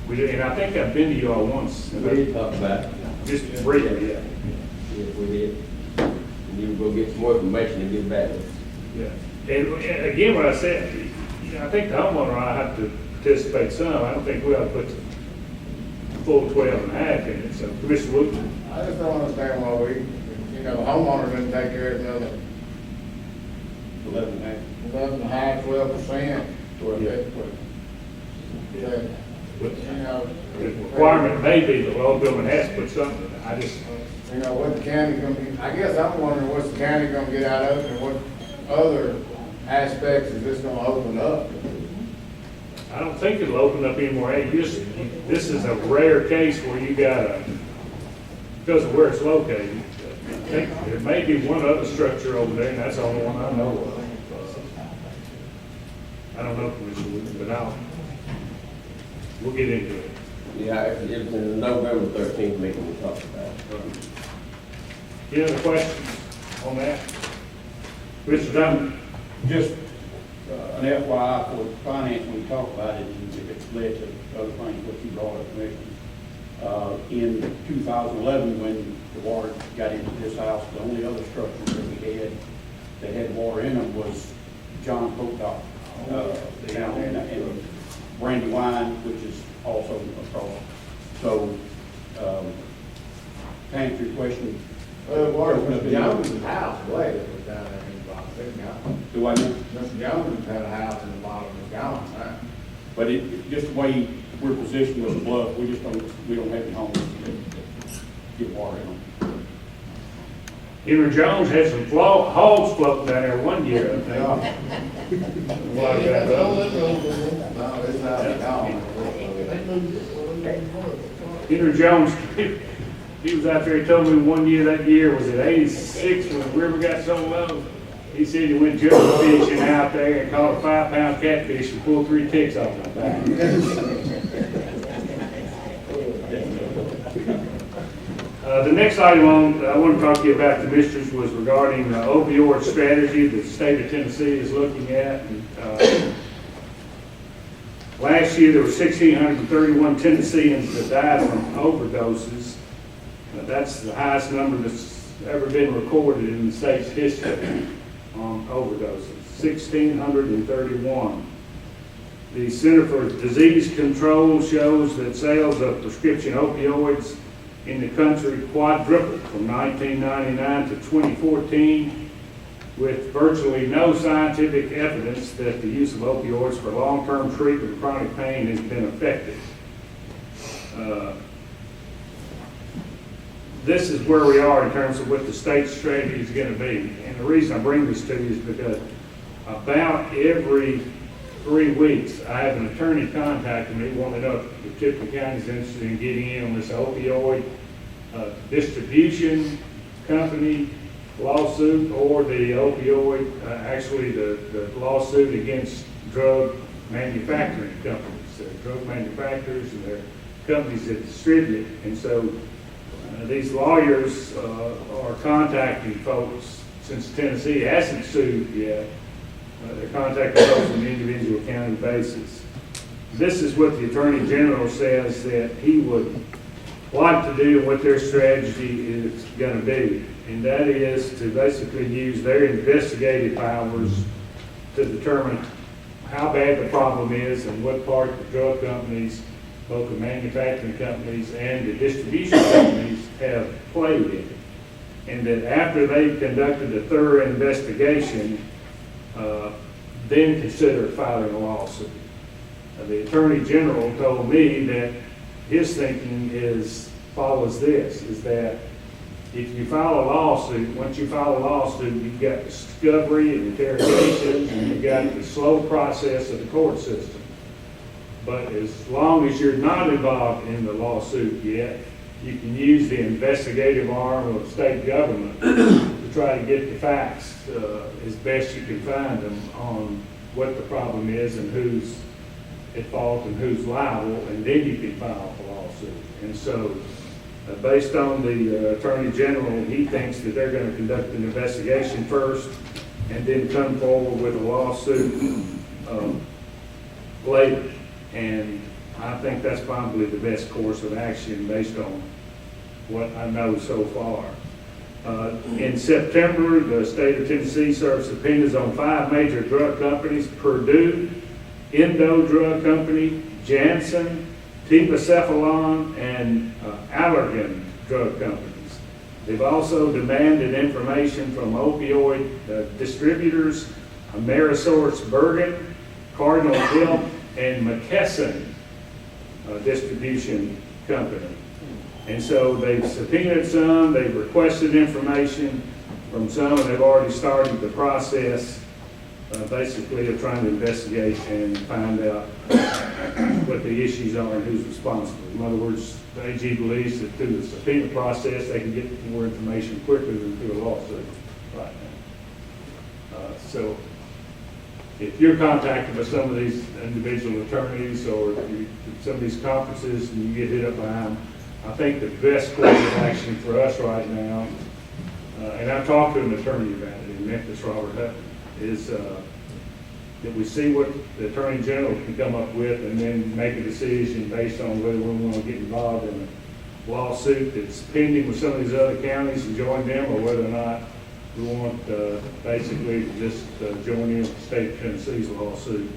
And I think I've been to you all once. We did talk about it. Just briefly, yeah. Yes, we did. And you can go get some more information and get back to us. Yeah. And again, what I said, I think the homeowner ought to have to participate some. I don't think we ought to put the full 12 and a half in it. So, Commissioner Woodson? I just don't understand why the homeowner didn't take care of the other 11.5, 12%. The requirement may be the local government has to put something. I just, what the county gonna be, I guess I'm wondering what's the county gonna get out of it, and what other aspects is this gonna open up? I don't think it'll open up anymore. Hey, this is a rare case where you got because of where it's located. I think there may be one other structure over there, and that's the only one I know of. I don't know, Commissioner Woodson, but we'll get into it. Yeah, it was in the November 13th meeting we talked about it. Any other questions on that? Mr. Dunn? Just an FYI for finance, when we talk about it, and if it's led to other things, what you brought up, Commissioner. In 2011, when the water got into this house, the only other structure that we had that had water in them was John Pocock, down there, and Brandywine, which is also across. So, to answer your question. Water was Mr. Jones' house, way that was down there in the bottom, it's gone. Do I know? Mr. Jones had a house in the bottom, it's gone, right? But just the way we're positioned with the bluff, we don't have any homes to get water in them. Henry Jones had some hogs floating down there one year, I think. Water got up. No, it's not gone. Henry Jones, he was out there, he told me one year, that year was at 86 when the river got so low. He said he went juggle fishing out there and caught a 5-pound catfish and pulled 3 ticks off my back. The next item I want to talk to you about, Commissioners, was regarding the opioid strategy the state of Tennessee is looking at. And, Last year, there were 1,631 Tennesseans that died from overdoses. That's the highest number that's ever been recorded in the state's history on overdoses, 1,631. The Center for Disease Control shows that sales of prescription opioids in the country quadrupled from 1999 to 2014, with virtually no scientific evidence that the use of opioids for long-term treatment of chronic pain has been effective. This is where we are in terms of what the state strategy is going to be. And the reason I bring this to you is because about every 3 weeks, I have an attorney contacting me wanting to know if Tipton County is interested in getting in on this opioid distribution company lawsuit, or the opioid, actually the lawsuit against drug manufacturing companies, drug manufacturers and their companies that distribute. And so these lawyers are contacting folks, since Tennessee hasn't sued yet. They're contacting folks on an individual county basis. This is what the Attorney General says that he would like to do and what their strategy is going to be. And that is to basically use their investigative powers to determine how bad the problem is and what part the drug companies, both the manufacturing companies and the distribution companies, have played in it. And that after they've conducted a thorough investigation, then consider filing a lawsuit. The Attorney General told me that his thinking follows this, is that if you file a lawsuit, once you file a lawsuit, you've got discovery and interrogation, and you've got the slow process of the court system. But as long as you're not involved in the lawsuit yet, you can use the investigative arm of state government to try to get the facts as best you can find them on what the problem is and who's at fault and who's liable, and then you can file a lawsuit. And so, based on the Attorney General, he thinks that they're going to conduct an investigation first and then come forward with a lawsuit later. And I think that's probably the best course of action based on what I know so far. In September, the state of Tennessee served subpoenas on 5 major drug companies: Purdue, Endo Drug Company, Janssen, Tipacephalon, and Allergan drug companies. They've also demanded information from opioid distributors, AmerisourceBergen, Cardinal Health, and McKesson distribution company. And so they've subpoenaed some, they've requested information from some, and they've already started the process basically of trying to investigate and find out what the issues are and who's responsible. In other words, the AG believes that through the subpoena process, they can get more information quicker than through a lawsuit right now. So if you're contacted by some of these individual attorneys or some of these conferences and you get hit up by them, I think the best course of action for us right now, and I've talked to an attorney about it in Memphis, Robert Hutton, is that we see what the Attorney General can come up with and then make a decision based on whether we want to get involved in a lawsuit that's pending with some of these other counties and join them, or whether or not we want basically to just join in with the state of Tennessee's lawsuit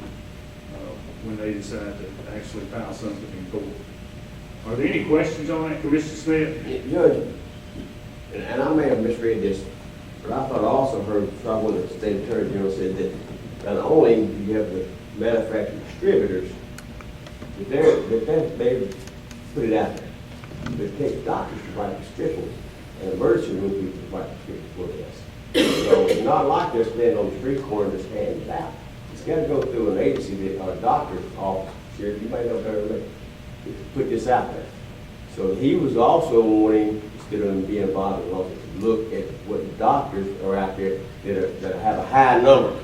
when they decide to actually file something in court. Are there any questions on that, Commissioner Smith? Judge, and I may have misread this, but I thought I also heard from when the state attorney general said that not only do you have the manufacturing distributors, but they put it out there. But it takes doctors to write prescriptions, and emergency room people to write prescriptions for us. So it's not like they're standing on the street corner just handing it out. It's got to go through an agency, a doctor's office. Sheriff, you may know better than me, to put this out there. So he was also wanting, instead of them being involved in lawsuits, to look at what doctors are out there that have a high number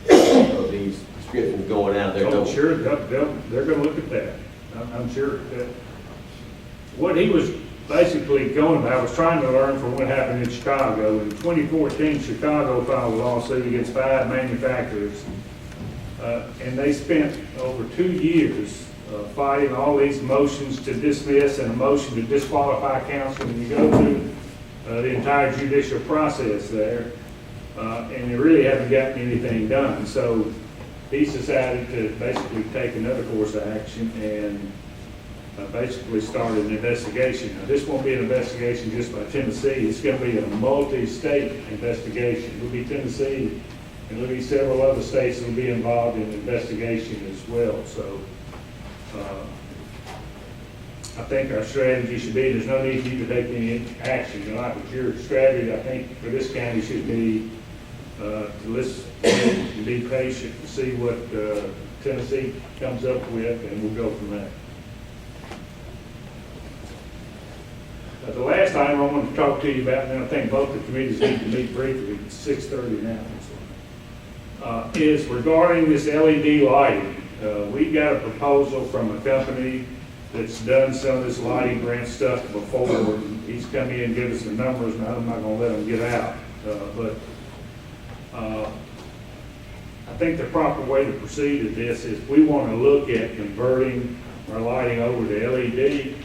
of these prescriptions going out there. I'm sure they're going to look at that. I'm sure that what he was basically going about was trying to learn from what happened in Chicago. In 2014, Chicago filed a lawsuit against 5 manufacturers And they spent over 2 years fighting all these motions to dismiss and a motion to disqualify counsel, and you go through the entire judicial process there, and you really haven't gotten anything done. So he's decided to basically take another course of action and basically start an investigation. Now, this won't be an investigation just by Tennessee. It's going to be a multi-state investigation. It'll be Tennessee, and there'll be several other states that will be involved in the investigation as well. So I think our strategy should be, there's no need for you to take any action. You know, like with your strategy, I think for this county should be to listen and be patient to see what Tennessee comes up with, and we'll go from there. The last item I wanted to talk to you about, and then I think both the committees need to meet briefly, it's 6:30 now, is regarding this LED lighting. We got a proposal from a company that's done some of this lighting grant stuff before. He's come in and give us the numbers, and I'm not going to let him get out. But I think the proper way to proceed with this is we want to look at converting our lighting over to LED.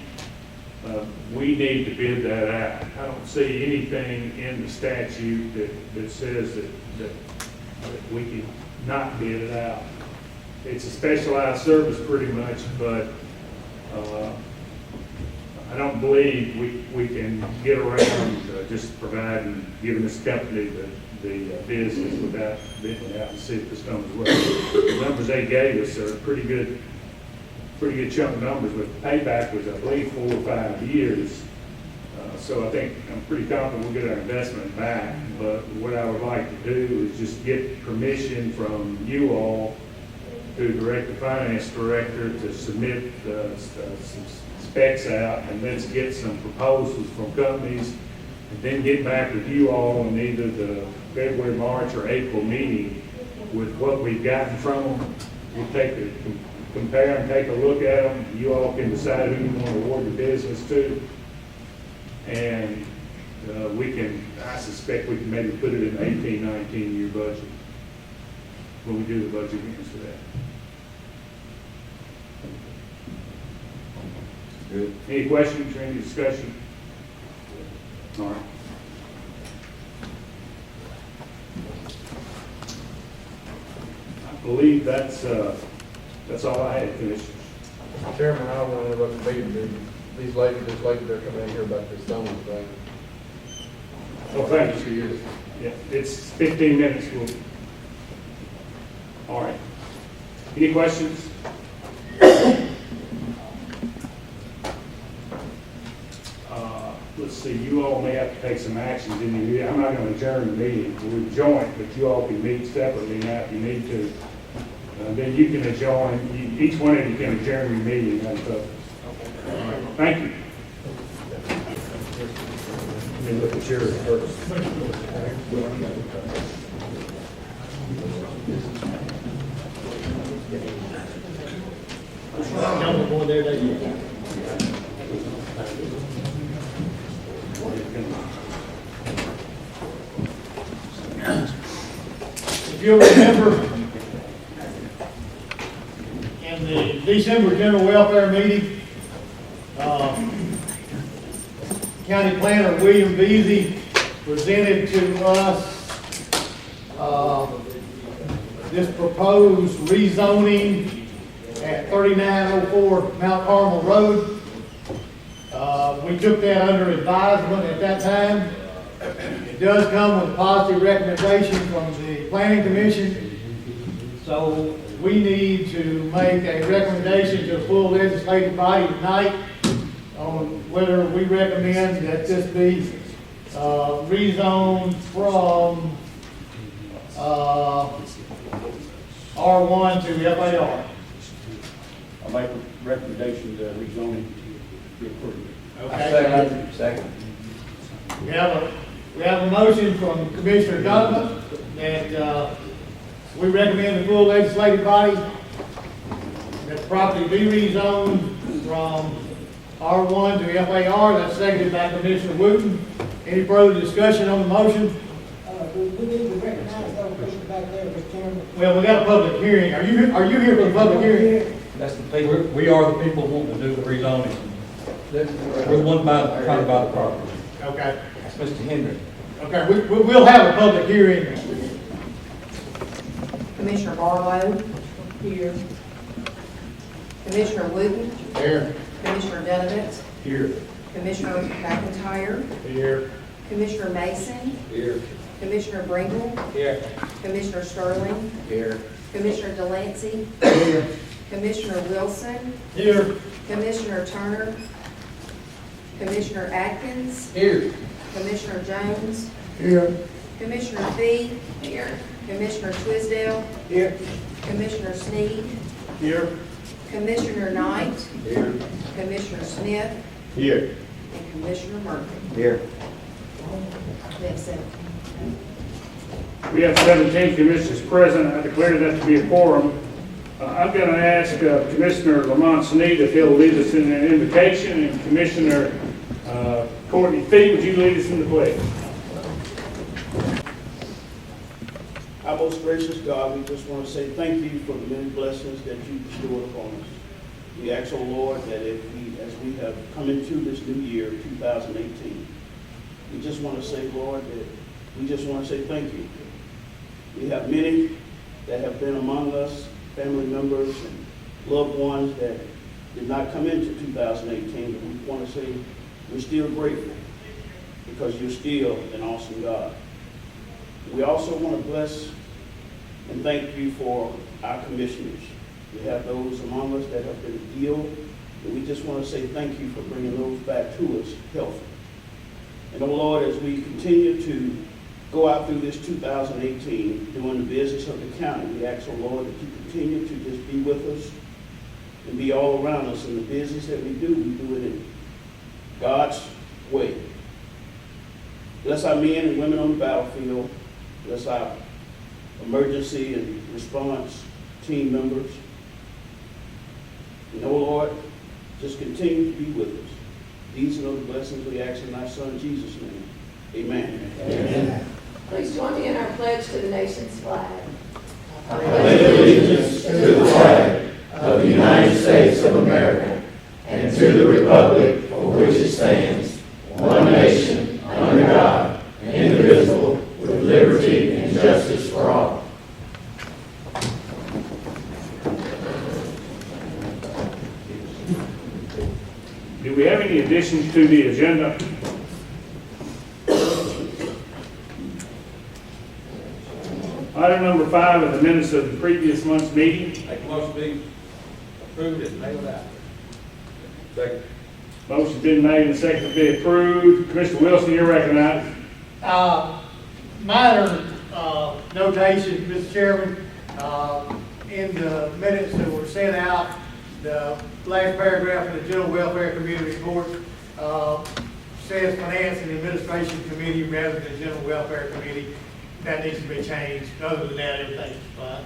We need to bid that out. I don't see anything in the statute that says that we can not bid it out. It's a specialized service pretty much, but I don't believe we can get around just providing, giving this company the business without bidding it out and see if this comes well. The numbers they gave us are pretty good chunk of numbers, but payback was, I believe, 4 or 5 years. So I think I'm pretty confident we'll get our investment back. But what I would like to do is just get permission from you all to direct the finance director to submit some specs out, and let's get some proposals from companies, and then get back with you all in either the February, March, or April meeting with what we've gotten from them. We'll compare and take a look at them. You all can decide who you want to award the business to. And I suspect we can maybe put it in the 18-19 year budget when we do the budget meetings for that. Good. Any questions or any discussion? All right. I believe that's all I had, Commissioners. Mr. Chairman, I don't want to interrupt the meeting. This lady, they're coming in here about this zoning thing. Oh, thank you. Yeah, it's 15 minutes. All right. Any questions? Let's see, you all may have to take some actions in here. I'm not going to adjourn the meeting. We're joint, but you all can meet separately now if you need to. Then you can adjourn, each one of you can adjourn your meeting. That's up. All right. Thank you. Let me look at yours first. If you'll remember, in the December general welfare meeting, County Planner William Beasy presented to us this proposed rezoning at 3904 Mount Carmel Road. We took that under advisement at that time. It does come with a positive recommendation from the Planning Commission. So we need to make a recommendation to the full legislative body tonight on whether we recommend that this be rezoned from R1 to FAR. I make a recommendation to rezoning be approved. Okay. Second. We have a motion from Commissioner Donovan that we recommend the full legislative body that the property be rezoned from R1 to FAR. That's seconded by Commissioner Wooten. Any further discussion on the motion? We need to recognize those back there, Mr. Chairman? Well, we got a public hearing. Are you here for the public hearing? That's the people, we are the people wanting to do the rezoning. We're the one trying to buy the property. Okay. That's Mr. Henry. Okay, we'll have a public hearing. Commissioner Barlow? Here. Commissioner Wooten? Here. Commissioner Donovitz? Here. Commissioner McIntyre? Here. Commissioner Mason? Here. Commissioner Bringle? Here. Commissioner Sterling? Here. Commissioner Delancey? Here. Commissioner Wilson? Here. Commissioner Turner? Commissioner Atkins? Here. Commissioner Jones? Here. Commissioner Fee? Here. Commissioner Twisdale? Here. Commissioner Sneed? Here. Commissioner Knight? Here. Commissioner Smith? Here. And Commissioner Murphy. Here. That's it. We have 17 commissioners present. I declare that to be a quorum. I'm going to ask Commissioner Lamont Sneed if he'll lead us in an invocation, and Commissioner Courtney Fee, would you lead us in the pledge? Our most gracious God, we just want to say thank you for the many blessings that you bestowed upon us. We ask, oh Lord, that as we have come into this new year, 2018, we just want to say, Lord, that we just want to say thank you. We have many that have been among us, family members and loved ones that did not come into 2018, but we want to say we're still grateful because you're still an awesome God. We also want to bless and thank you for our commissioners. We have those among us that have been ill, and we just want to say thank you for bringing those back to us healthy. And, oh Lord, as we continue to go out through this 2018 doing the business of the county, we ask, oh Lord, that you continue to just be with us and be all around us in the business that we do it in God's way. Bless our men and women on the battlefield. Bless our emergency and response team members. And oh Lord, just continue to be with us. These are the blessings we ask in our Son Jesus' name. Amen. Amen. Please join me in our pledge to the nation's flag. I pledge allegiance to the flag of the United States of America and to the republic for which it stands, one nation, under God, indivisible, with liberty and justice for all. Do we have any additions to the agenda? Item number 5 are the minutes of the previous month's meeting. Make a motion to be approved and mailed out. Second. Motion's been made and seconded to be approved. Commissioner Wilson, you're recognized. Minor notation, Mr. Chairman, in the minutes that were sent out, the last paragraph in the General Welfare Committee report says Finance and Administration Committee rather than General Welfare Committee. That needs to be changed. Other than that, everything's fine.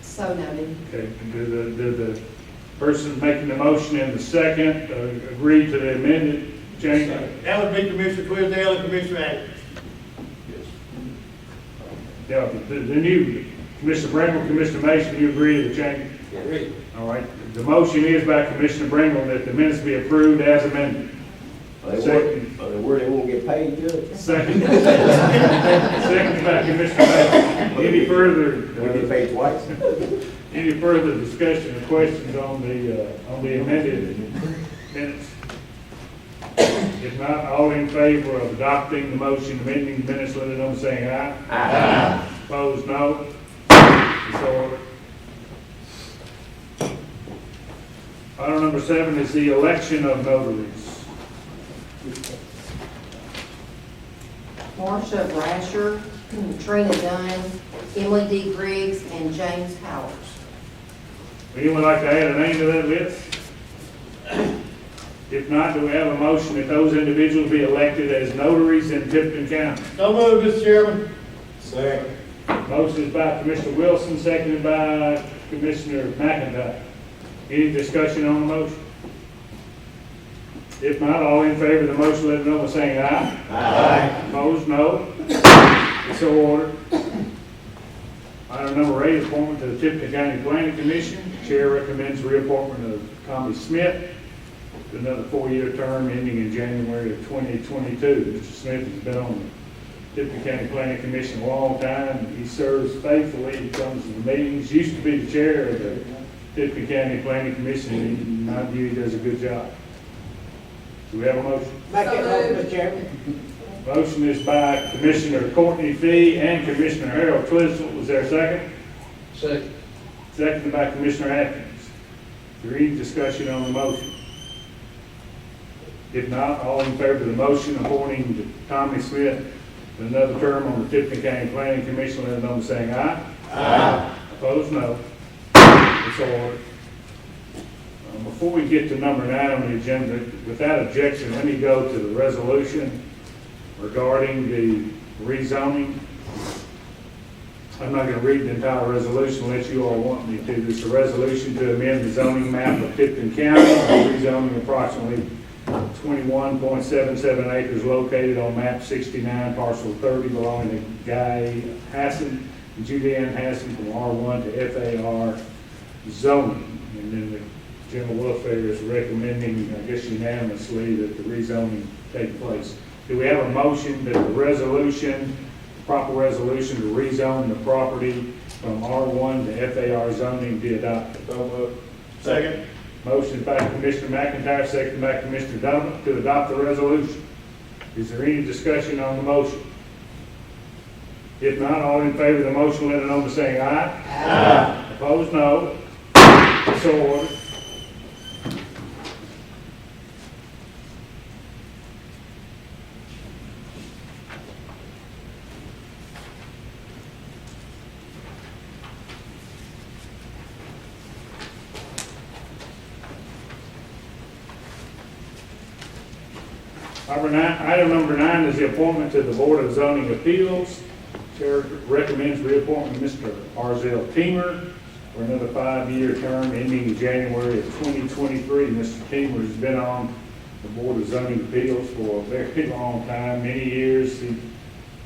So noted. Okay, do the person making the motion and the second agree to the amended change? That would be Commissioner Twisdale and Commissioner Atkins. Yeah, the new Commissioner Bringle, Commissioner Mason, you agree to the change? Agree. All right. The motion is by Commissioner Bringle that the minutes be approved as amended. Second. They won't get paid, Judge. Second. Second by Commissioner Mason. Any further? We get paid twice. Any further discussion or questions on the amended minutes? If not, all in favor of adopting the motion amending the minutes, let it know by saying aye. Aye. Opposed, no. So ordered. Item number 7 is the election of notaries. Marsha Brasher, Trina Dunn, Emily D. Griggs, and James Powers. Would anyone like to add a name to that list? If not, do we have a motion that those individuals be elected as notaries in Tipton County? So moved, Mr. Chairman. Second. Motion is by Commissioner Wilson, seconded by Commissioner McIntyre. Any discussion on the motion? If not, all in favor of the motion, let it know by saying aye. Aye. Opposed, no. So ordered. Item number 8, appointment to the Tipton County Planning Commission. Chair recommends reappointment of Tommy Smith to another 4-year term ending in January of 2022. Mr. Smith has been on the Tipton County Planning Commission a long time. He serves faithfully. He comes to the meetings. Used to be the chair of the Tipton County Planning Commission. In my view, he does a good job. Do we have a motion? Make it motion, Mr. Chairman. Motion is by Commissioner Courtney Fee and Commissioner Harold Twistle. Was there a second? Second. Seconded by Commissioner Atkins. Is there any discussion on the motion? If not, all in favor of the motion appointing Tommy Smith to another term on the Tipton County Planning Commission, let it know by saying aye. Aye. Opposed, no. It's ordered. Before we get to number 9 on the agenda, without objection, let me go to the resolution regarding the rezoning. I'm not going to read the entire resolution unless you all want me to. This is a resolution to amend the zoning map of Tipton County, rezoning approximately 21.77 acres located on map 69, parcel 30, belonging to Guy Hassan and Julianne Hassan from R1 to FAR zoning. And then the general welfare is recommending, I guess unanimously, that the rezoning take place. Do we have a motion that the resolution, proper resolution to rezone the property from R1 to FAR zoning be adopted? So moved. Second. Motion by Commissioner McIntyre, second by Commissioner Donovan to adopt the resolution. Is there any discussion on the motion? If not, all in favor of the motion, let it know by saying aye. Aye. Opposed, no. So ordered. Item number 9 is the appointment to the Board of Zoning Appeals. Chair recommends reappointment of Mr. Arzell Teamer for another 5-year term ending in January of 2023. Mr. Teamer has been on the Board of Zoning Appeals for a very long time, many years. He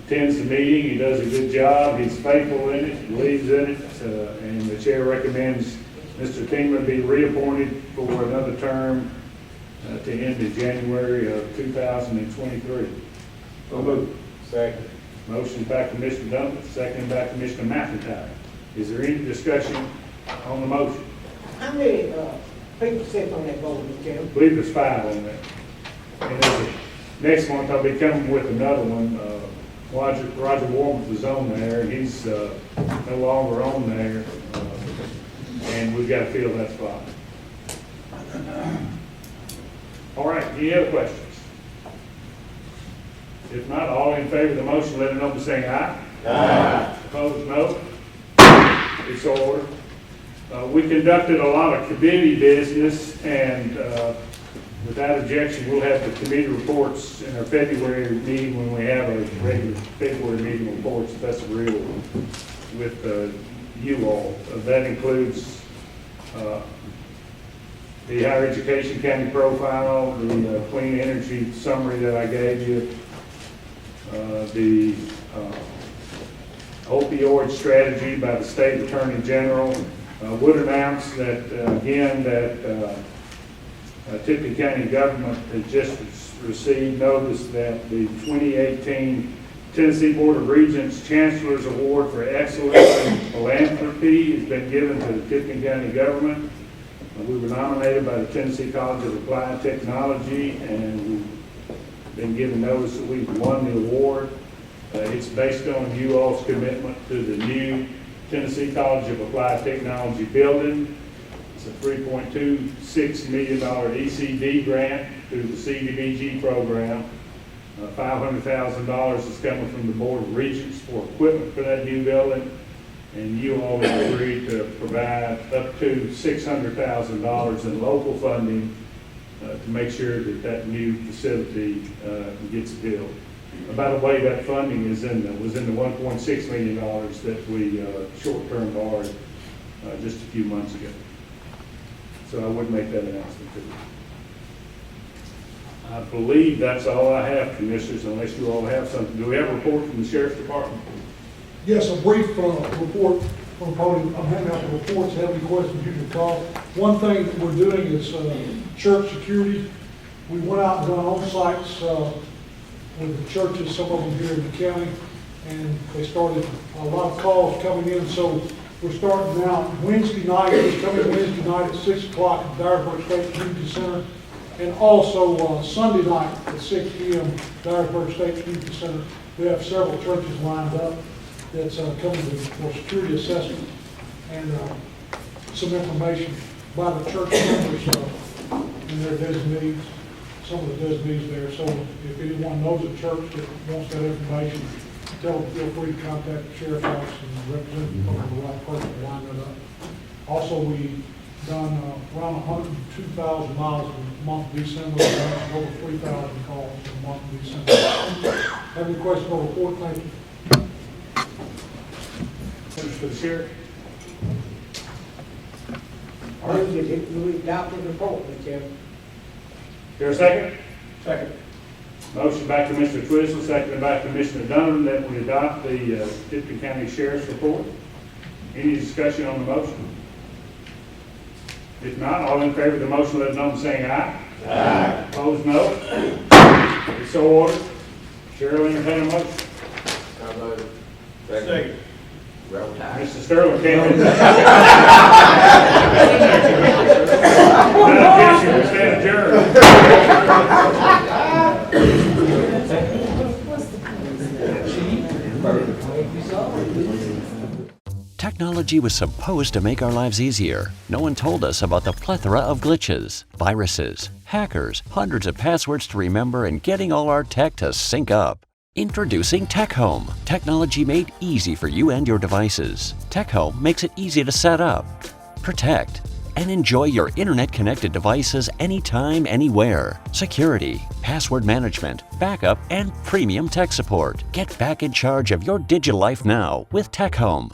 attends the meeting, he does a good job, he's faithful in it, believes in it, and the chair recommends Mr. Teamer be reappointed for another term to end in January of 2023. So moved. Second. Motion by Commissioner Dumpton, second by Commissioner McIntyre. Is there any discussion on the motion? How many people sit on that board, Mr. Chairman? I believe there's 5 on there. And next month I'll be coming with another one. Roger Warren was on there, and he's no longer on there, and we've got to fill that spot. All right, any other questions? If not, all in favor of the motion, let it know by saying aye. Aye. Opposed, no. It's ordered. We conducted a lot of committee business, and without objection, we'll have the committee reports in our February meeting when we have our regular February meeting reports, if that's agreeable with you all. That includes the higher education county profile, the clean energy summary that I gave you, the opioid strategy by the state attorney general. Would announce that again that Tipton County government has just received notice that the 2018 Tennessee Board of Regents Chancellor's Award for Excellence in Philanthropy has been given to the Tipton County government. We were nominated by the Tennessee College of Applied Technology, and we've been given notice that we've won the award. It's based on you all's commitment to the new Tennessee College of Applied Technology building. It's a $3.26 million ECD grant through the CDBG program. $500,000 is coming from the Board of Regents for equipment for that new building. And you all have agreed to provide up to $600,000 in local funding to make sure that that new facility gets built. By the way, that funding was in the $1.6 million that we short-term borrowed just a few months ago. So I would make that announcement to you. I believe that's all I have, Commissioners, unless you all have something. Do we have a report from the Sheriff's Department? Yes, a brief report from the podium. I'm handing out the reports. Have any questions, you can call. One thing that we're doing is church security. We went out and done on-sites with the churches, some of them here in the county, and they started a lot of calls coming in. So we're starting now Wednesday night, this coming Wednesday night at 6 o'clock at Dyersburg State Community Center. And also Sunday night at 6 p.m. Dyersburg State Community Center. We have several churches lined up that's coming for security assessment and some information by the church members and their designees, some of the designees there. So if anyone knows a church that wants that information, tell them feel free to contact the sheriff's office and represent the right person to line that up. Also, we done around 102,000 miles in the month of December, and over 3,000 calls in the month of December. Have any questions on the report? Thank you. Questions for the sheriff? Or we adopted the report, Mr. Chairman. Here a second? Second. Motion by Commissioner Twistle, seconded by Commissioner Dunham, that we adopt the Tipton County Sheriff's Report. Any discussion on the motion? If not, all in favor of the motion, let it know by saying aye. Aye. Opposed, no. It's so ordered. Chair will entertain a motion. Second. Mr. Sterling came in. I guess you will stand adjourned. Technology was supposed to make our lives easier. No one told us about the plethora of glitches, viruses, hackers, hundreds of passwords to remember, and getting all our tech to sync up. Introducing Tech Home, technology made easy for you and your devices. Tech Home makes it easy to set up, protect, and enjoy your internet-connected devices anytime, anywhere. Security, password management, backup, and premium tech support. Get back in charge of your digital life now with Tech Home.